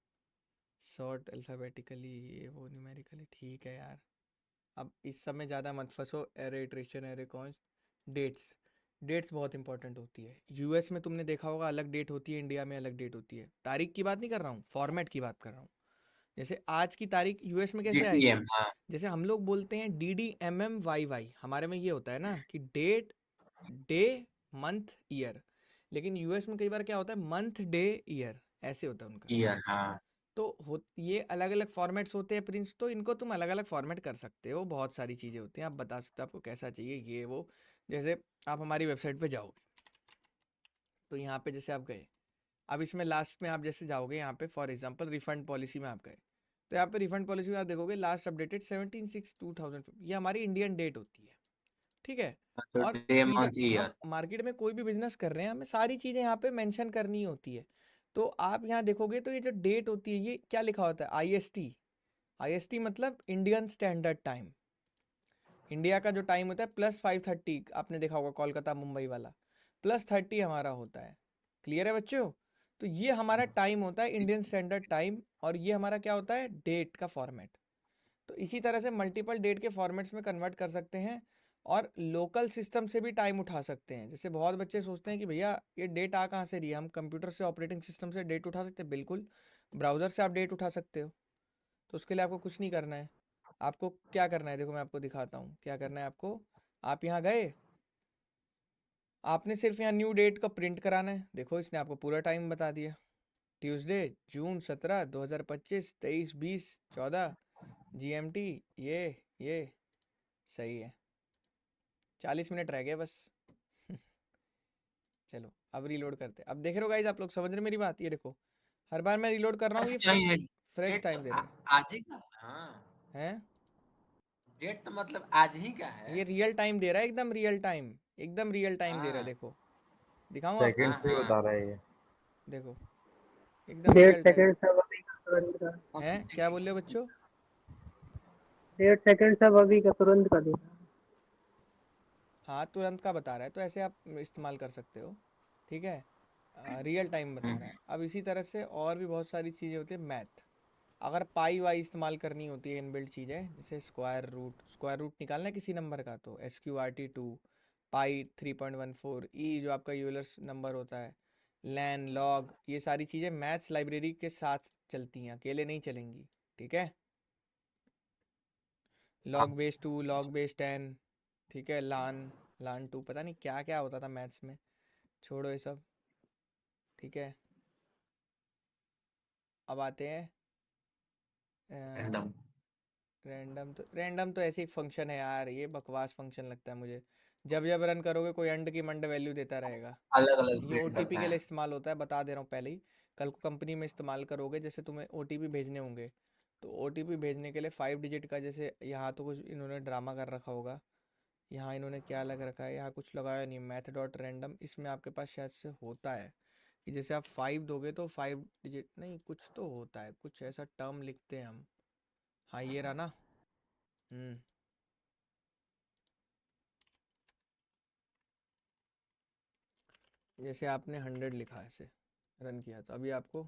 सॉर्ट अल्फ़ाबेटिकली, ये वो न्यूमेरिकली, ठीक है यार। अब इस सब में ज़्यादा मत फंसो। Array iteration, array cons, dates, dates बहुत इंपॉर्टेंट होती है। यूएस में तुमने देखा होगा अलग डेट होती है, इंडिया में अलग डेट होती है। तारीख की बात नहीं कर रहा हूँ, फॉर्मेट की बात कर रहा हूँ। जैसे आज की तारीख यूएस में कैसे आएगी? GTM। हाँ जैसे हम लोग बोलते हैं DDMMYY, हमारे में ये होता है ना कि डेट, डे, मंथ, ईयर। लेकिन यूएस में कई बार क्या होता है, मंथ, डे, ईयर, ऐसे होता है उनका। ईयर। हाँ तो ये अलग अलग फॉर्मेट्स होते हैं प्रिंस, तो इनको तुम अलग अलग फॉर्मेट कर सकते हो। बहुत सारी चीज़ें होती हैं, आप बता सकते हो आपको कैसा चाहिए ये वो। जैसे आप हमारी वेबसाइट पे जाओगे तो यहाँ पे जैसे आप गए, अब इसमें लास्ट में आप जैसे जाओगे यहाँ पे फॉर एग्जांपल रिफंड पॉलिसी में आप गए, तो यहाँ पे रिफंड पॉलिसी में आप देखोगे लास्ट अपडेटेड 17/6/2000, ये हमारी इंडियन डेट होती है, ठीक है। तो और डे चीज़ें, मंथ हम ईयर। मार्केट में कोई भी बिजनेस कर रहे हैं, हमें सारी चीज़ें यहाँ पे मेंशन करनी होती है। तो आप यहाँ देखोगे तो ये जो डेट होती है ये क्या लिखा होता है, IST। IST मतलब इंडियन स्टैंडर्ड टाइम। इंडिया का जो टाइम होता है +5:30, आपने देखा होगा कोलकाता मुंबई वाला, +30 हमारा होता है। क्लियर है बच्चों? तो ये हमारा टाइम होता है इंडियन स्टैंडर्ड टाइम, और ये हमारा क्या होता है, डेट का फॉर्मेट। तो इसी तरह से मल्टीपल डेट के फॉर्मेट्स में कन्वर्ट कर सकते हैं, और लोकल सिस्टम से भी टाइम उठा सकते हैं। जैसे बहुत बच्चे सोचते हैं कि भैया ये डेट आ कहाँ से रही है, हम कंप्यूटर से, ऑपरेटिंग सिस्टम से डेट उठा सकते हैं। बिल्कुल, ब्राउज़र से आप डेट उठा सकते हो। तो उसके लिए आपको कुछ नहीं करना है। आपको क्या करना है, देखो मैं आपको दिखाता हूँ क्या करना है आपको। आप यहाँ गए, आपने सिर्फ यहाँ न्यू डेट का प्रिंट कराना है। देखो इसने आपको पूरा टाइम बता दिया, ट्यूसडे जून 17 2025 23:20:14 GMT, ये सही है। 40 मिनट रह गए बस। चलो अब रीलोड करते हैं। अब देख रहे हो गाइस, आप लोग समझ रहे हैं मेरी बात? ये देखो हर बार मैं रीलोड कर रहा हूँ, अच्छा ये क्या ये फ्रेश डेट तो टाइम दे रहा है। आज ही का? हाँ हैं? डेट तो मतलब आज ही का है। ये रियल टाइम दे रहा है, एकदम रियल टाइम, एकदम रियल टाइम दे रहा है। हाँ देखो दिखाऊं आपको? सेकंड हाँ से ही हाँ। बता रहा है ये। देखो एकदम 1.5 रियल टाइम। सेकंड सब अभी का तुरंत का। हैं, क्या बोल रहे हो बच्चों? 1.5 सेकंड सब अभी का तुरंत का देगा। हाँ तुरंत का बता रहा है, तो ऐसे आप इस्तेमाल कर सकते हो, ठीक है। रियल टाइम बता रहा है। अब इसी तरह से और भी बहुत सारी चीज़ें होती है। मैथ, अगर पाई वाई इस्तेमाल करनी होती है, इनबिल्ट चीज़ें, जैसे स्क्वायर रूट निकालना है किसी नंबर का, तो SQRT2, पाई 3.14, ई जो आपका यूलर्स नंबर होता है, लैन लॉग, ये सारी चीज़ें मैथ्स लाइब्रेरी के साथ चलती हैं, अकेले नहीं चलेंगी, ठीक है। log base 2, log base 10, ठीक है। लान 2, पता नहीं क्या क्या होता था मैथ्स में, छोड़ो ये सब, ठीक है। अब आते हैं रैंडम। रैंडम तो ऐसे ही फंक्शन है यार, ये बकवास फंक्शन लगता है मुझे। जब जब रन करोगे कोई अंड की मंड वैल्यू देता रहेगा। अलग अलग ये प्रिंट OTP करता के लिए है। इस्तेमाल होता है, बता दे रहा हूँ पहले ही। कल को कंपनी में इस्तेमाल करोगे, जैसे तुम्हें OTP भेजने होंगे, तो OTP भेजने के लिए 5 डिजिट का, जैसे यहाँ तो कुछ इन्होंने ड्रामा कर रखा होगा, यहाँ इन्होंने क्या लग रखा है, यहाँ कुछ लगाया नहीं, मैथ.रैंडम, इसमें आपके पास शायद से होता है कि जैसे आप 5 दोगे तो 5 डिजिट नहीं, कुछ तो होता है, कुछ ऐसा टर्म लिखते हैं हम। हाँ ये रहा ना। जैसे आपने 100 लिखा है, ऐसे रन किया, तो अभी आपको,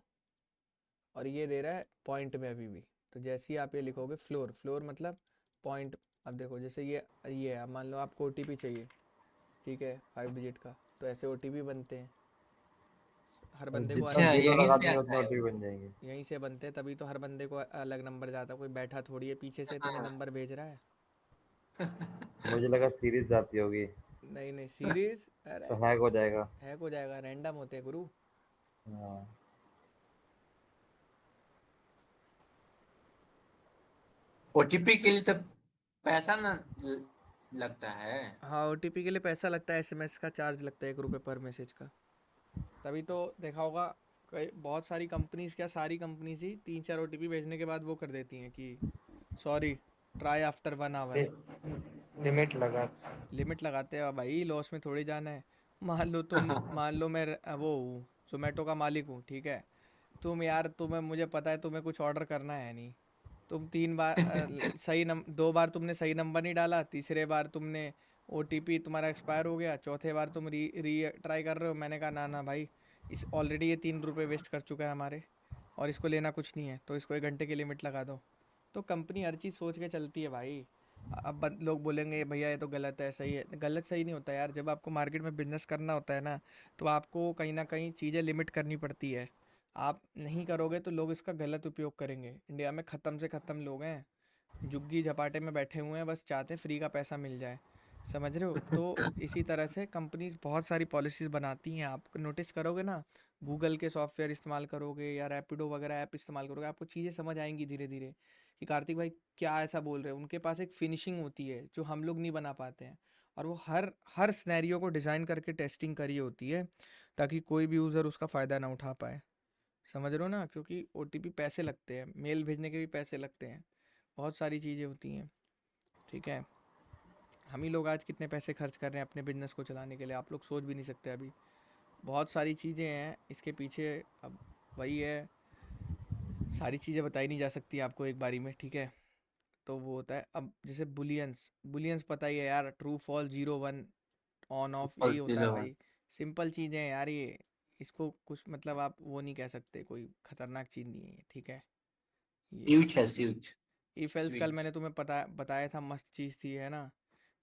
और ये दे रहा है पॉइंट में अभी भी, तो जैसे ही आप ये लिखोगे फ्लोर मतलब पॉइंट। अब देखो जैसे ये है, अब मान लो आपको OTP चाहिए, ठीक है, 5 डिजिट का, तो ऐसे OTP बनते हैं, हर बंदे को जितना अच्छा अलग, जीरो यहीं लगा से देंगे आता उतना है OTP वो। बन जाएंगे। यहीं से बनते हैं, तभी तो हर बंदे को अलग नंबर जाता है, कोई बैठा थोड़ी है पीछे से तुम्हें हाँ। नंबर भेज रहा है। मुझे लगा सीरीज जाती होगी नहीं नहीं, सीरीज अरे तो हैक हो जाएगा। हैक हो जाएगा, रैंडम होते हैं गुरु। हाँ ओटीपी के लिए तो पैसा ना लगता है। हाँ, ओटीपी के लिए पैसा लगता है, एसएमएस का चार्ज लगता है 1 रुपये पर मैसेज का। तभी तो देखा होगा कई बहुत सारी कंपनीज, क्या सारी कंपनीज ही 3-4 ओटीपी भेजने के बाद वो कर देती हैं कि sorry, try after 1 hour. Limit लगा। लिमिट लगाते हैं भाई, लॉस में थोड़ी जाना है। मान लो मैं वो हूँ, जोमेटो का मालिक हूँ, ठीक है। तुम यार, तुम्हें मुझे पता है तुम्हें कुछ ऑर्डर करना है नहीं। तुम 3 बार सही 2 बार तुमने सही नंबर नहीं डाला, तीसरे बार तुमने ओटीपी तुम्हारा एक्सपायर हो गया, चौथे बार तुम री री ट्राई कर रहे हो। मैंने कहा ना ना भाई, इस ऑलरेडी ये 3 रुपये वेस्ट कर चुका है हमारे, और इसको लेना कुछ नहीं है, तो इसको 1 घंटे की लिमिट लगा दो। तो कंपनी हर चीज़ सोच के चलती है भाई। अब लोग बोलेंगे भैया ये तो गलत है, सही है। गलत सही नहीं होता यार, जब आपको मार्केट में बिजनेस करना होता है ना, तो आपको कहीं ना कहीं चीज़ें लिमिट करनी पड़ती है। आप नहीं करोगे तो लोग इसका गलत उपयोग करेंगे। इंडिया में ख़त्म से ख़त्म लोग हैं, झुग्गी झपाटे में बैठे हुए हैं, बस चाहते हैं फ्री का पैसा मिल जाए। समझ रहे हो? तो इसी तरह से कंपनीज बहुत सारी पॉलिसीज़ बनाती हैं। आप नोटिस करोगे ना, गूगल के सॉफ्टवेयर इस्तेमाल करोगे या रैपिडो वगैरह ऐप इस्तेमाल करोगे, आपको चीज़ें समझ आएंगी धीरे धीरे कि कार्तिक भाई क्या ऐसा बोल रहे हैं। उनके पास एक फिनिशिंग होती है जो हम लोग नहीं बना पाते हैं, और वो हर हर सिनेरियो को डिज़ाइन करके टेस्टिंग करी होती है, ताकि कोई भी यूज़र उसका फ़ायदा ना उठा पाए। समझ रहे हो ना? क्योंकि ओटीपी पैसे लगते हैं, मेल भेजने के भी पैसे लगते हैं, बहुत सारी चीज़ें होती हैं, ठीक है। हम ही लोग आज कितने पैसे खर्च कर रहे हैं अपने बिजनेस को चलाने के लिए, आप लोग सोच भी नहीं सकते। अभी बहुत सारी चीज़ें हैं इसके पीछे। अब वही है, सारी चीज़ें बताई नहीं जा सकती आपको एक बारी में, ठीक है। तो वो होता है, अब जैसे बुलियंस बुलियंस पता ही है यार, ट्रू फॉल 0 1 ऑन ऑफ, यही होता है भाई। सिंपल चीज़ें हैं यार ये, इसको कुछ मतलब आप वो नहीं कह सकते, कोई खतरनाक चीज़ नहीं है, ठीक है। ये स्विच है, स्विच। इफ एल्स कल स्विच। मैंने तुम्हें बताया था, मस्त चीज़ थी, है ना,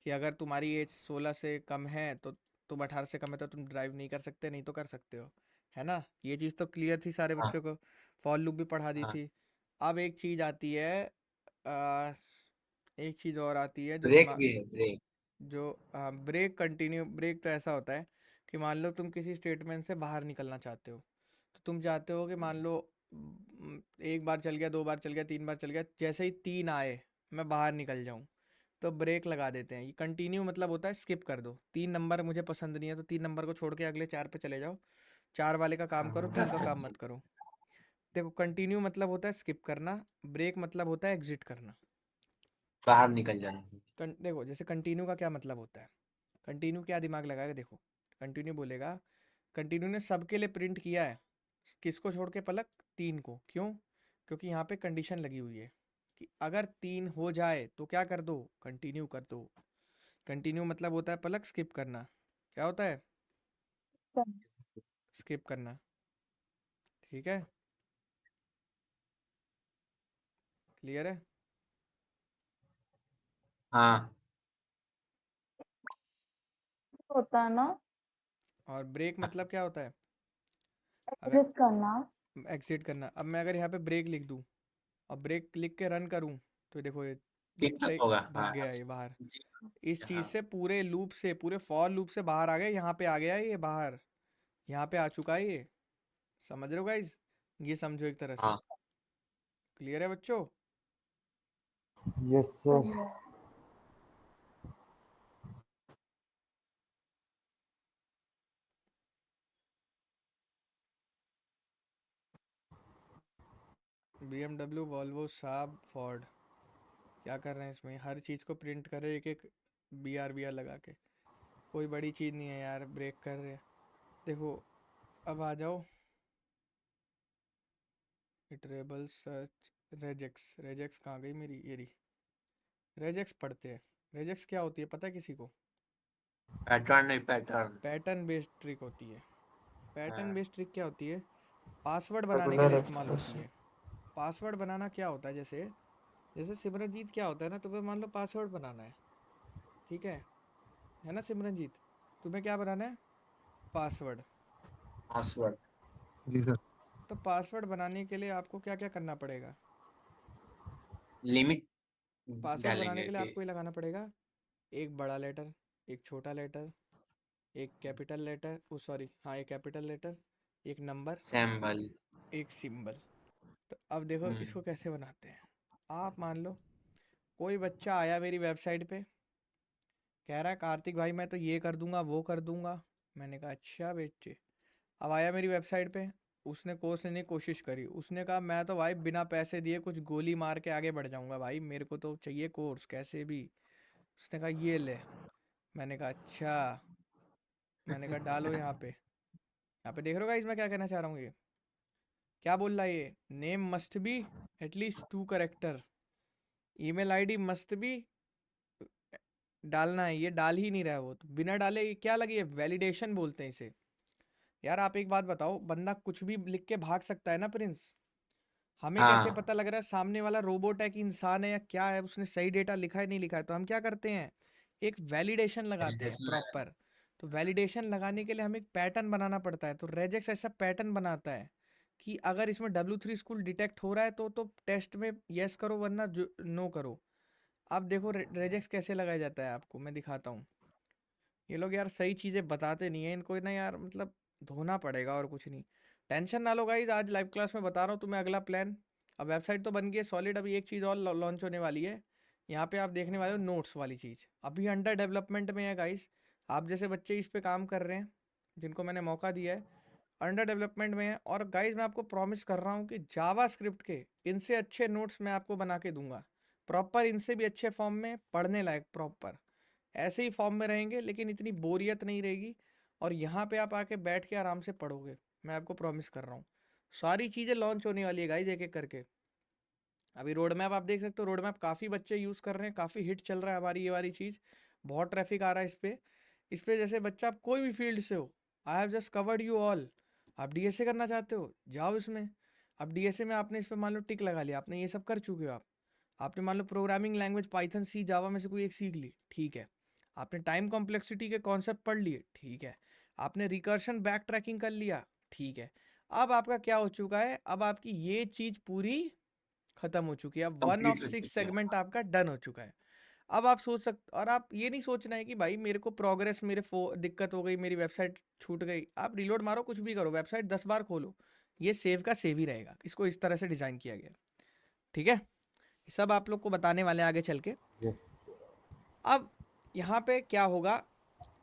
कि अगर तुम्हारी एज 16 से कम है तो तुम 18 से कम है तो तुम ड्राइव नहीं कर सकते, नहीं तो कर सकते हो, है ना। ये चीज़ तो क्लियर थी सारे हाँ बच्चों को, फॉर लूप भी पढ़ा दी हाँ। थी। अब एक चीज़ आती है, आ, एक चीज़ और आती है जो ब्रेक दिमाग, भी है, ब्रेक। जो ब्रेक, कंटिन्यू ब्रेक तो ऐसा होता है कि मान लो तुम किसी स्टेटमेंट से बाहर निकलना चाहते हो, तो तुम चाहते हो कि मान लो 1 बार चल गया, 2 बार चल गया, 3 बार चल गया, जैसे ही 3 आए मैं बाहर निकल जाऊं, तो ब्रेक लगा देते हैं। ये कंटिन्यू मतलब होता है स्किप कर दो, 3 नंबर मुझे पसंद नहीं है तो 3 नंबर को छोड़ के अगले 4 पे चले जाओ, 4 वाले का काम करो, 3 दस का तक काम मत करो। देखो, कंटिन्यू मतलब होता है स्किप करना, ब्रेक मतलब होता है एग्जिट करना। बाहर निकल जाना। देखो, जैसे कंटिन्यू का क्या मतलब होता है, कंटिन्यू क्या दिमाग लगाएगा, देखो कंटिन्यू बोलेगा, कंटिन्यू ने सबके लिए प्रिंट किया है, किसको छोड़ के पलक, 3 को। क्यों? क्योंकि यहाँ पे कंडीशन लगी हुई है कि अगर 3 हो जाए तो क्या कर दो, कंटिन्यू कर दो। कंटिन्यू मतलब होता है पलक स्किप करना। क्या होता है? स्किप करना, ठीक है। क्लियर है? हाँ। होता है ना, और ब्रेक मतलब क्या होता है? अगर एग्जिट करना। एग्जिट करना। अब मैं अगर यहाँ पे ब्रेक लिख दूँ और ब्रेक लिख के रन करूँ, तो देखो ये दिक्कत दिखते ही होगा, भग हाँ। गया ये बाहर। जी। इस चीज़ हाँ से, पूरे लूप से, पूरे फॉर लूप से बाहर आ गया, यहाँ पे आ गया ये बाहर, यहाँ पे आ चुका है ये। समझ रहे हो गाइज? ये समझो एक तरह से। हाँ। क्लियर है बच्चों? Yes sir. सही है। BMW, वॉल्वो, साब, फोर्ड क्या कर रहे हैं इसमें? हर चीज़ को प्रिंट कर रहे हैं, एक एक BR लगा के। कोई बड़ी चीज़ नहीं है यार, ब्रेक कर रहे हैं। देखो, अब आ जाओ, इटरेबल सर्च, रेजेक्स। रेजेक्स कहाँ गई मेरी, ये रही। रेजेक्स पढ़ते हैं। रेजेक्स क्या होती है पता है किसी को? पैटर्न नहीं, पैटर्न। पैटर्न बेस्ड ट्रिक होती है। पैटर्न हाँ। बेस्ड ट्रिक क्या होती है? पासवर्ड बनाने के लिए रेगुलर इस्तेमाल होती एक्सप्रेशन। है। पासवर्ड बनाना क्या होता है, जैसे जैसे सिमरनजीत, क्या होता है ना, तुम्हें मान लो पासवर्ड बनाना है, ठीक है ना सिमरनजीत? तुम्हें क्या बनाना है? पासवर्ड। पासवर्ड। जी सर। तो पासवर्ड बनाने के लिए आपको क्या क्या करना पड़ेगा? लिमिट पासवर्ड बनाने डालेंगे के लिए कि आपको ये लगाना पड़ेगा, एक बड़ा लेटर, एक छोटा लेटर, एक कैपिटल लेटर, ओ सॉरी हाँ, एक कैपिटल लेटर, एक नंबर, सैम्बल। एक सिंबल। तो अब देखो इसको कैसे बनाते हैं। आप मान लो कोई बच्चा आया मेरी वेबसाइट पे, कह रहा है कार्तिक भाई मैं तो ये कर दूंगा वो कर दूंगा। मैंने कहा अच्छा बेटे। अब आया मेरी वेबसाइट पे, उसने कोर्स लेने की कोशिश करी, उसने कहा मैं तो भाई बिना पैसे दिए कुछ गोली मार के आगे बढ़ जाऊंगा भाई, मेरे को तो चाहिए कोर्स कैसे भी। उसने कहा ये ले। मैंने कहा अच्छा। मैंने कहा डालो यहाँ पे देख रहे हो गाइस मैं क्या कहना चाह रहा हूँ। ये क्या बोल रहा है ये, name must be at least 2 character, email ID must be डालना है, ये डाल ही नहीं रहा है वो, तो बिना डाले ये क्या लगे, ये वैलिडेशन बोलते हैं इसे। यार आप एक बात बताओ, बंदा कुछ भी लिख के भाग सकता है ना प्रिंस, हमें कैसे हाँ पता लग रहा है सामने वाला रोबोट है कि इंसान है या क्या है, उसने सही डेटा लिखा है नहीं लिखा है। तो हम क्या करते हैं, एक वैलिडेशन लगाते हैं वैलिडेशन लगा। प्रॉपर। तो वैलिडेशन लगाने के लिए हमें एक पैटर्न बनाना पड़ता है, तो रेजेक्स ऐसा पैटर्न बनाता है कि अगर इसमें W3 स्कूल डिटेक्ट हो रहा है तो टेस्ट में यस करो वरना नो करो। अब देखो रेजेक्स कैसे लगाया जाता है, आपको मैं दिखाता हूँ। ये लोग यार सही चीज़ें बताते नहीं है, इनको ना यार मतलब धोना पड़ेगा और कुछ नहीं। टेंशन ना लो गाइज, आज लाइव क्लास में बता रहा हूँ तुम्हें अगला प्लान। अब वेबसाइट तो बन गई है सॉलिड, अभी एक चीज़ और लॉन्च होने वाली है। यहाँ पे आप देखने वाले हो नोट्स वाली चीज़, अभी अंडर डेवलपमेंट में है गाइज। आप जैसे बच्चे इस पे काम कर रहे हैं जिनको मैंने मौका दिया है, अंडर डेवलपमेंट में है। और गाइज मैं आपको प्रॉमिस कर रहा हूँ कि जावा स्क्रिप्ट के इनसे अच्छे नोट्स मैं आपको बना के दूंगा, प्रॉपर इनसे भी अच्छे फॉर्म में, पढ़ने लायक प्रॉपर ऐसे ही फॉर्म में रहेंगे, लेकिन इतनी बोरियत नहीं रहेगी। और यहाँ पे आप आके बैठ के आराम से पढ़ोगे, मैं आपको प्रॉमिस कर रहा हूँ। सारी चीज़ें लॉन्च होने वाली है गाइज एक एक करके। अभी रोड मैप आप देख सकते हो, रोड मैप काफ़ी बच्चे यूज़ कर रहे हैं, काफ़ी हिट चल रहा है हमारी ये वाली चीज़, बहुत ट्रैफिक आ रहा है इस पे जैसे बच्चा आप कोई भी फील्ड से हो, I have just covered you all. आप डीएसए करना चाहते हो जाओ इसमें। अब डीएसए में आपने इस पर मान लो टिक लगा लिया, आपने ये सब कर चुके हो आप। आपने मान लो प्रोग्रामिंग लैंग्वेज पाइथन सी जावा में से कोई एक सीख ली, ठीक है। आपने टाइम कॉम्प्लेक्सिटी के कॉन्सेप्ट पढ़ लिए, ठीक है। आपने रिकर्शन बैक ट्रैकिंग कर लिया, ठीक है। अब आपका क्या हो चुका है, अब आपकी ये चीज़ पूरी खत्म हो चुकी है, अब 1 ऑफ कंप्लीट हो 6 चुकी है। सेगमेंट आपका डन हो चुका है। अब आप सोच सकते, और आप ये नहीं सोचना है कि भाई मेरे को प्रोग्रेस, मेरे दिक्कत हो गई, मेरी वेबसाइट छूट गई। आप रिलोड मारो, कुछ भी करो, वेबसाइट 10 बार खोलो, ये सेव का सेव ही रहेगा। इसको इस तरह से डिज़ाइन किया गया, ठीक है। सब आप लोग को बताने वाले हैं आगे चल के। Yes. अब यहाँ पे क्या होगा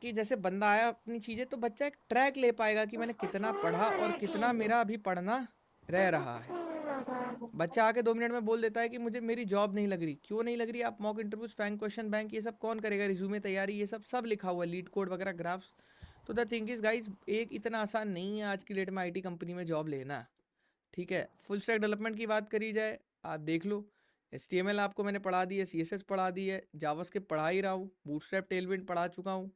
कि जैसे बंदा आया अपनी चीज़ें, तो बच्चा एक ट्रैक ले पाएगा कि मैंने कितना पढ़ा और कितना मेरा अभी पढ़ना रह रहा है। बच्चा आके 2 मिनट में बोल देता है कि मुझे मेरी जॉब नहीं लग रही। क्यों नहीं लग रही, आप mock interviews, FAANG question bank ये सब कौन करेगा, रिज्यूमे तैयारी ये सब लिखा हुआ है, लीड कोड वगैरह, ग्राफ्स। तो द थिंग इज गाइज, एक इतना आसान नहीं है आज की डेट में आईटी कंपनी में जॉब लेना, ठीक है। फुल स्टैक डेवलपमेंट की बात करी जाए, आप देख लो, HTML आपको मैंने पढ़ा दी है, CSS पढ़ा दी है, जावास्क्रिप्ट पढ़ा ही रहा हूँ, बूटस्ट्रैप टेलविंड पढ़ा चुका हूँ।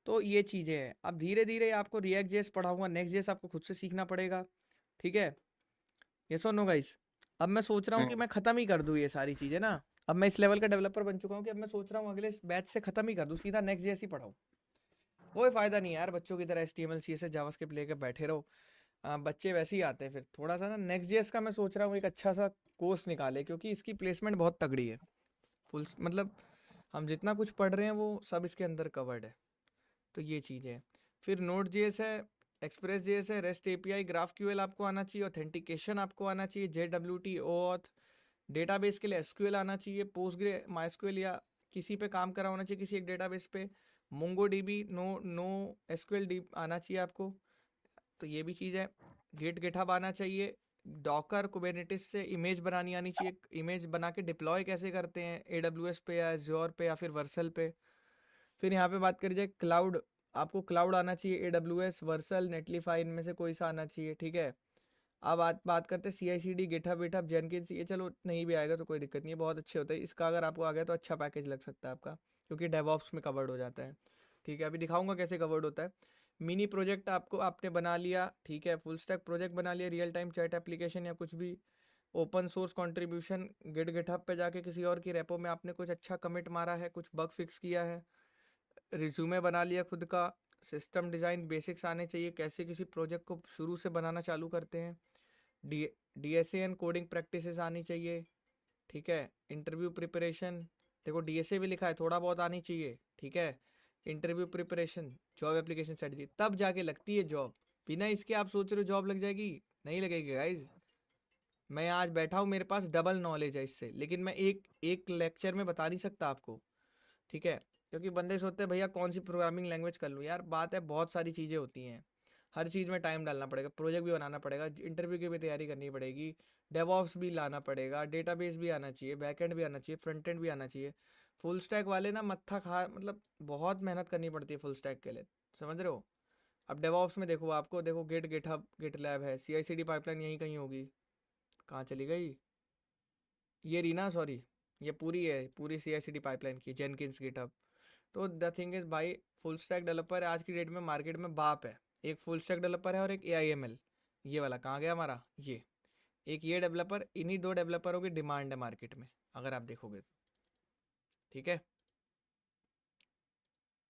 तो ये चीज़ें हैं। अब धीरे धीरे आपको रिएक्ट जेएस पढ़ाऊंगा, नेक्स्ट जेएस आपको खुद से सीखना पड़ेगा, ठीक है। ये सुनो गाइस, अब मैं सोच रहा हूँ कि मैं ख़त्म ही कर दूँ ये सारी चीज़ें ना। अब मैं इस लेवल का डेवलपर बन चुका हूँ कि अब मैं सोच रहा हूँ अगले बैच से ख़त्म ही कर दूँ, सीधा नेक्स्ट जेएस ही पढ़ाऊँ। कोई फ़ायदा नहीं है यार बच्चों की तरह HTML CSS जावास्क्रिप्ट लेकर बैठे रहो। बच्चे वैसे ही आते हैं फिर। थोड़ा सा ना नेक्स्ट जेएस का मैं सोच रहा हूँ एक अच्छा सा कोर्स निकाले, क्योंकि इसकी प्लेसमेंट बहुत तगड़ी है। फुल मतलब हम जितना कुछ पढ़ रहे हैं वो सब इसके अंदर कवर्ड है। तो ये चीज़ है। फिर नोड जेएस है, एक्सप्रेस जेएस है, रेस्ट API, ग्राफ QL आपको आना चाहिए, ऑथेंटिकेशन आपको आना चाहिए, JWT, OAuth, डेटाबेस के लिए SQL आना चाहिए, पोस्टग्रे, MySQL या किसी पे काम करा होना चाहिए किसी एक डेटाबेस पे, MongoDB, नो SQL आना चाहिए आपको। तो ये भी चीज़ है। गिटहब आना चाहिए, डॉकर कुबरनेटिस से इमेज बनानी आनी चाहिए, इमेज बना के डिप्लॉय कैसे करते हैं AWS पे या Azure पे या फिर वर्सल पे। फिर यहाँ पे बात करी जाए क्लाउड, आपको क्लाउड आना चाहिए, AWS, वर्सल, नेटलीफाई, इनमें से कोई सा आना चाहिए, ठीक है। अब बात करते हैं CI/CD, गिटहब, जेनकिंस। ये चलो नहीं भी आएगा तो कोई दिक्कत नहीं है, बहुत अच्छे होते हैं। इसका अगर आपको आ गया तो अच्छा पैकेज लग सकता है आपका, क्योंकि डेवऑप्स में कवर्ड हो जाता है, ठीक है। अभी दिखाऊंगा कैसे कवर्ड होता है। मिनी प्रोजेक्ट आपको आपने बना लिया, ठीक है। फुल स्टैक प्रोजेक्ट बना लिया, रियल टाइम चैट एप्लीकेशन या कुछ भी, ओपन सोर्स कंट्रीब्यूशन, गिटहब पे जाके किसी और की रेपो में आपने कुछ अच्छा कमिट मारा है, कुछ बग फिक्स किया है, रिज्यूमे बना लिया खुद का, सिस्टम डिज़ाइन बेसिक्स आने चाहिए, कैसे किसी प्रोजेक्ट को शुरू से बनाना चालू करते हैं, DSA एंड कोडिंग प्रैक्टिसेस आनी चाहिए, ठीक है। इंटरव्यू प्रिपरेशन, देखो DSA भी लिखा है, थोड़ा बहुत आनी चाहिए, ठीक है। Interview preparation, job application strategy, तब जाके लगती है जॉब। बिना इसके आप सोच रहे हो जॉब लग जाएगी, नहीं लगेगी गाइज। मैं आज बैठा हूँ, मेरे पास डबल नॉलेज है इससे, लेकिन मैं एक लेक्चर में बता नहीं सकता आपको, ठीक है? क्योंकि बंदे सोचते हैं भैया कौन सी प्रोग्रामिंग लैंग्वेज कर लूँ। यार बात है, बहुत सारी चीज़ें होती हैं, हर चीज़ में टाइम डालना पड़ेगा, प्रोजेक्ट भी बनाना पड़ेगा, इंटरव्यू की भी तैयारी करनी पड़ेगी, डेवऑप्स भी लाना पड़ेगा, डेटाबेस भी आना चाहिए, बैकएंड भी आना चाहिए, फ्रंट एंड भी आना चाहिए। फुल स्टैक वाले ना मत्था खा, मतलब बहुत मेहनत करनी पड़ती है फुल स्टैक के लिए, समझ रहे हो? अब डेवऑप्स में देखो, आपको देखो गिट गिटहब गिटलैब है, CI/CD पाइपलाइन यहीं कहीं होगी। कहाँ चली गई ये रीना, सॉरी, ये पूरी है, पूरी CI/CD पाइपलाइन की जेनकिंस गिटहब। तो द थिंग इज भाई, फुल स्टैक डेवलपर आज की डेट में मार्केट में बाप है। एक फुल स्टैक डेवलपर है और एक AIML, ये वाला कहाँ गया हमारा, ये डेवलपर, इन्हीं दो डेवलपरों की डिमांड है मार्केट में, अगर आप देखोगे तो। ठीक है,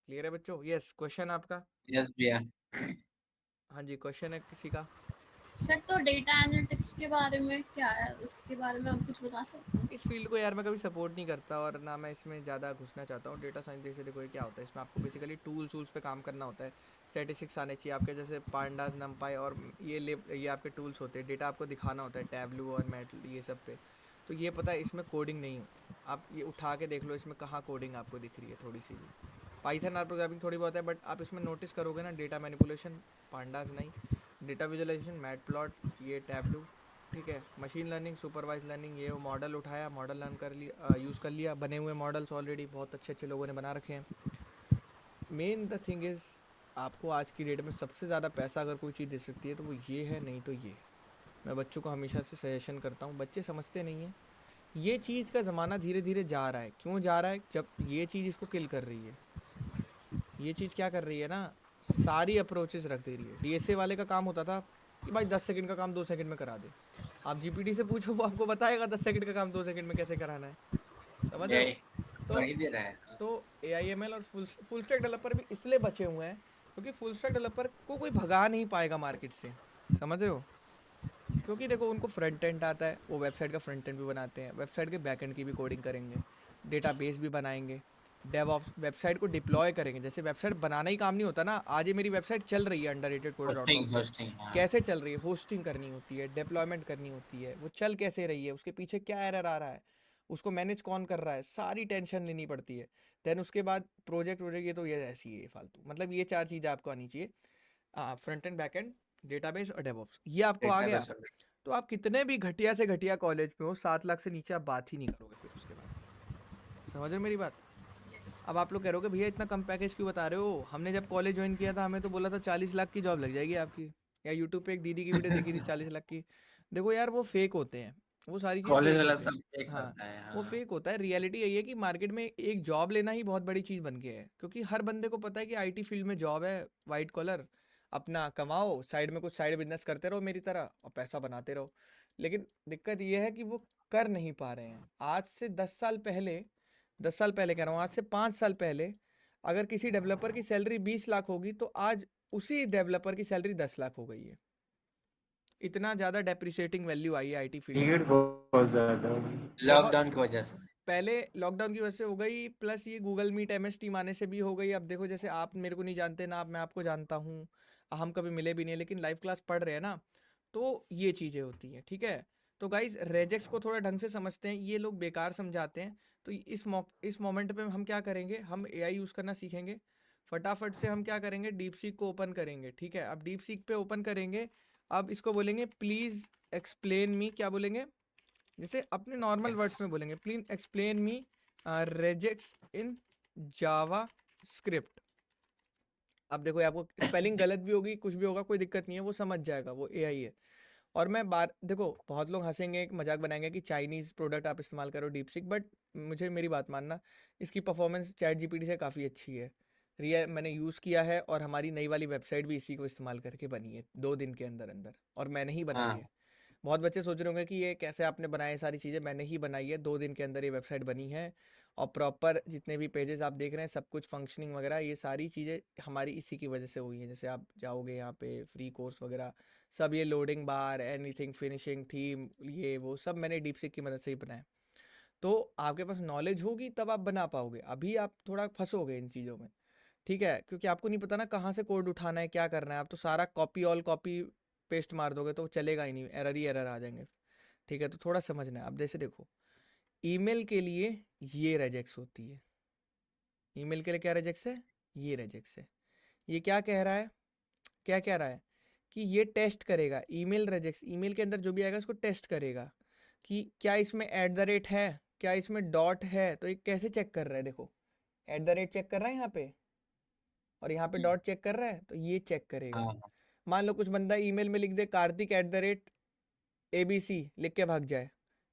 क्लियर है बच्चों? यस, क्वेश्चन आपका? यस भैया। हाँ जी, क्वेश्चन है किसी का? सर तो डेटा एनालिटिक्स के बारे में क्या है, उसके बारे में आप कुछ बता सकते हैं? इस फील्ड को यार मैं कभी सपोर्ट नहीं करता और ना मैं इसमें ज़्यादा घुसना चाहता हूँ। डेटा साइंस जैसे देखो ये क्या होता है, इसमें आपको बेसिकली टूल्स पे काम करना होता है, स्टैटिस्टिक्स आने चाहिए आपके, जैसे पांडास, नमपाई और ये आपके टूल्स होते हैं। डेटा आपको दिखाना होता है टैबलू और मैट, ये सब पे। तो ये पता है इसमें कोडिंग नहीं होती, आप ये उठा के देख लो इसमें कहाँ कोडिंग आपको दिख रही है, थोड़ी सी भी। पाइथन और प्रोग्रामिंग थोड़ी बहुत है, बट आप इसमें नोटिस करोगे ना, डेटा मैनिपुलेशन पांडास नहीं, डेटा विजुअलाइजेशन मैट प्लॉट, ये टैबलू, ठीक है। मशीन लर्निंग, सुपरवाइज लर्निंग, ये वो मॉडल उठाया, मॉडल लर्न कर लिया, यूज़ कर लिया, बने हुए मॉडल्स ऑलरेडी बहुत अच्छे अच्छे लोगों ने बना रखे हैं। मेन द थिंग इज़, आपको आज की डेट में सबसे ज़्यादा पैसा अगर कोई चीज़ दे सकती है तो वो ये है, नहीं तो ये। मैं बच्चों को हमेशा से सजेशन करता हूँ, बच्चे समझते नहीं हैं। ये चीज़ का ज़माना धीरे धीरे जा रहा है। क्यों जा रहा है? जब ये चीज़ इसको किल कर रही है। ये चीज़ क्या कर रही है ना, सारी अप्रोचेस रख दे रही है। DSA वाले का काम होता था कि भाई 10 सेकंड का काम 2 सेकंड में करा दे। आप GPT से पूछो, वो आपको बताएगा 10 सेकंड का काम 2 सेकंड में कैसे कराना है, समझ रहे हो? तो वही दे रहा है। तो AIML और फुल स्टैक डेवलपर भी इसलिए बचे हुए हैं क्योंकि फुल स्टैक डेवलपर को कोई भगा नहीं पाएगा मार्केट से, समझ रहे हो? क्योंकि देखो उनको फ्रंट एंड आता है, वो वेबसाइट का फ्रंट एंड भी बनाते हैं, वेबसाइट के बैक एंड की भी कोडिंग करेंगे, डेटाबेस भी बनाएंगे, डेवऑप्स, वेबसाइट को डिप्लॉय करेंगे। जैसे वेबसाइट बनाना ही काम नहीं होता ना, आज ये मेरी वेबसाइट चल रही है underratedcoder.com पे, होस्टिंग कैसे चल रही है? होस्टिंग करनी होती है, डिप्लॉयमेंट करनी होती है, वो चल कैसे रही है, उसके पीछे क्या एरर आ रहा है, उसको मैनेज कौन कर रहा है, सारी टेंशन लेनी पड़ती है। देन उसके बाद प्रोजेक्ट ये तो ये ऐसी है फालतू, मतलब ये 4 चीज़ें आपको आनी चाहिए, front end, back and, database और डेवऑप्स। ये आपको आ गया तो आप कितने भी घटिया से घटिया कॉलेज में हो, 7 लाख से नीचे आप बात ही नहीं करोगे फिर उसके बाद, समझ रहे हो मेरी बात? अब आप लोग कह रहे हो कि भैया इतना कम पैकेज क्यों बता रहे हो? हमने जब कॉलेज ज्वाइन किया था हमें तो बोला था 40 लाख की जॉब लग जाएगी आपकी, या यूट्यूब पे एक दीदी की वीडियो देखी थी 40 लाख की। देखो यार वो फेक होते हैं, वो सारी चीज़ कॉलेज फेक वाला होती सब है। एक हाँ, होता है। वो हाँ। फेक होता है। रियलिटी यही है कि मार्केट में एक जॉब लेना ही बहुत बड़ी चीज़ बन गया है, क्योंकि हर बंदे को पता है कि IT फील्ड में जॉब है, वाइट कॉलर, अपना कमाओ, साइड में कुछ साइड बिजनेस करते रहो मेरी तरह और पैसा बनाते रहो। लेकिन दिक्कत ये है कि वो कर नहीं पा रहे हैं। आज से 10 साल पहले, 10 साल पहले कह रहा हूँ, आज से 5 साल पहले अगर किसी डेवलपर की सैलरी 20 लाख होगी तो आज उसी डेवलपर की सैलरी 10 लाख हो गई है। इतना ज़्यादा डेप्रिसिएटिंग वैल्यू आई है IT फील्ड भीड़ में। बहुत ज्यादा बहुत, लॉकडाउन की वजह से। पहले लॉकडाउन की वजह से हो गई, प्लस ये गूगल मीट MS टीम आने से भी हो गई। अब देखो जैसे आप मेरे को नहीं जानते ना, मैं आपको जानता हूँ, हम कभी मिले भी नहीं, लेकिन लाइव क्लास पढ़ रहे हैं ना, तो ये चीज़ें होती हैं, ठीक है? तो गाइज रेजेक्स को थोड़ा ढंग से समझते हैं, ये लोग बेकार समझाते हैं। तो इस मोमेंट पे हम क्या करेंगे, हम AI यूज़ करना सीखेंगे। फटाफट से हम क्या करेंगे, डीप सीक को ओपन करेंगे, ठीक है? अब डीप सीक पे ओपन करेंगे, अब इसको बोलेंगे प्लीज़ एक्सप्लेन मी, क्या बोलेंगे? जैसे अपने नॉर्मल वर्ड्स में बोलेंगे, please explain me regex in Java script. अब देखो आपको स्पेलिंग गलत भी होगी, कुछ भी होगा, कोई दिक्कत नहीं है, वो समझ जाएगा, वो AI है। और मैं बात देखो, बहुत लोग हंसेंगे, एक मजाक बनाएंगे कि चाइनीज़ प्रोडक्ट आप इस्तेमाल करो डीप सीक, बट मुझे मेरी बात मानना, इसकी परफॉर्मेंस ChatGPT से काफ़ी अच्छी है। मैंने यूज़ किया है और हमारी नई वाली वेबसाइट भी इसी को इस्तेमाल करके बनी है 2 दिन के अंदर अंदर, और मैंने ही बनाई है। बहुत बच्चे सोच रहे होंगे कि ये कैसे आपने बनाए, सारी चीज़ें मैंने ही बनाई है, 2 दिन के अंदर ये वेबसाइट बनी है। और प्रॉपर जितने भी पेजेस आप देख रहे हैं, सब कुछ फंक्शनिंग वगैरह, ये सारी चीज़ें हमारी इसी की वजह से हुई हैं। जैसे आप जाओगे यहाँ पे फ्री कोर्स वगैरह, सब ये लोडिंग बार, एनीथिंग, फिनिशिंग, थीम, ये वो सब मैंने डीपसीक की मदद से ही बनाया। तो आपके पास नॉलेज होगी तब आप बना पाओगे, अभी आप थोड़ा फंसोगे इन चीज़ों में, ठीक है? क्योंकि आपको नहीं पता ना कहाँ से कोड उठाना है, क्या करना है। आप तो सारा कॉपी ऑल कॉपी पेस्ट मार दोगे तो चलेगा ही नहीं, एरर ही एरर आ जाएंगे, ठीक है, तो थोड़ा समझना है। अब जैसे देखो, ईमेल के लिए ये रेजेक्स होती है, ईमेल के लिए क्या रेजेक्स है, ये रेजेक्स है। ये क्या कह रहा है, क्या कह रहा है कि ये टेस्ट करेगा, ईमेल रेजेक्स, ईमेल के अंदर जो भी आएगा उसको टेस्ट करेगा कि क्या इसमें @ है, क्या इसमें डॉट है। तो ये कैसे चेक कर रहा है, देखो @ चेक कर रहा है यहाँ पे, और यहाँ पे डॉट चेक कर रहा है, तो ये चेक करेगा। हाँ मान लो कुछ बंदा ईमेल में लिख दे कार्तिक @abc लिख के भाग जाए,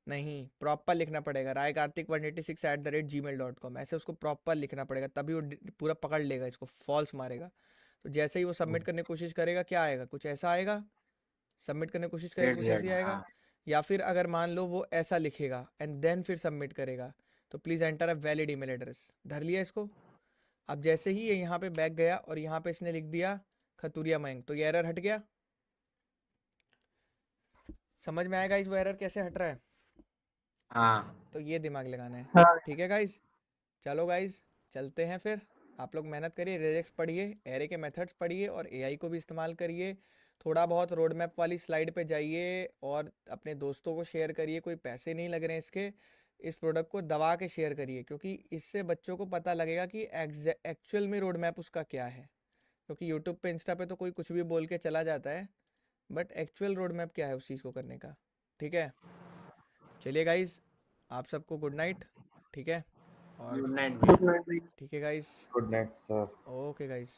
नहीं, प्रॉपर लिखना पड़ेगा, raikartik186@gmail.com, ऐसे उसको प्रॉपर लिखना पड़ेगा, तभी वो पूरा पकड़ लेगा, इसको फॉल्स मारेगा। तो जैसे ही वो सबमिट करने की कोशिश करेगा, क्या आएगा, कुछ ऐसा आएगा, सबमिट करने की कोशिश करेगा रेड कुछ ऐसे ही रेड आएगा। हाँ या फिर अगर मान लो वो ऐसा लिखेगा एंड देन फिर सबमिट करेगा, तो please enter a valid email address, धर लिया इसको। अब जैसे ही ये यहाँ पे बैक गया और यहाँ पे इसने लिख दिया खतुरिया मयंक, तो ये एरर हट गया। समझ में आएगा इस वो एरर कैसे हट रहा है, हाँ तो ये दिमाग लगाना है। हाँ ठीक है गाइज, चलो गाइज चलते हैं फिर। आप लोग मेहनत करिए, रेजेक्स पढ़िए, एरे के मेथड्स पढ़िए और एआई को भी इस्तेमाल करिए। थोड़ा बहुत रोड मैप वाली स्लाइड पे जाइए और अपने दोस्तों को शेयर करिए, कोई पैसे नहीं लग रहे हैं इसके, इस प्रोडक्ट को दबा के शेयर करिए, क्योंकि इससे बच्चों को पता लगेगा कि एक्चुअल में रोड मैप उसका क्या है। क्योंकि यूट्यूब पे, इंस्टा पे तो कोई कुछ भी बोल के चला जाता है, बट एक्चुअल रोड मैप क्या है उस चीज़ को करने का। ठीक है, चलिए गाइज, आप सबको गुड नाइट। ठीक है, और गुड नाइट गुड भैया। नाइट। ठीक है guys, good night sir. Okay guys.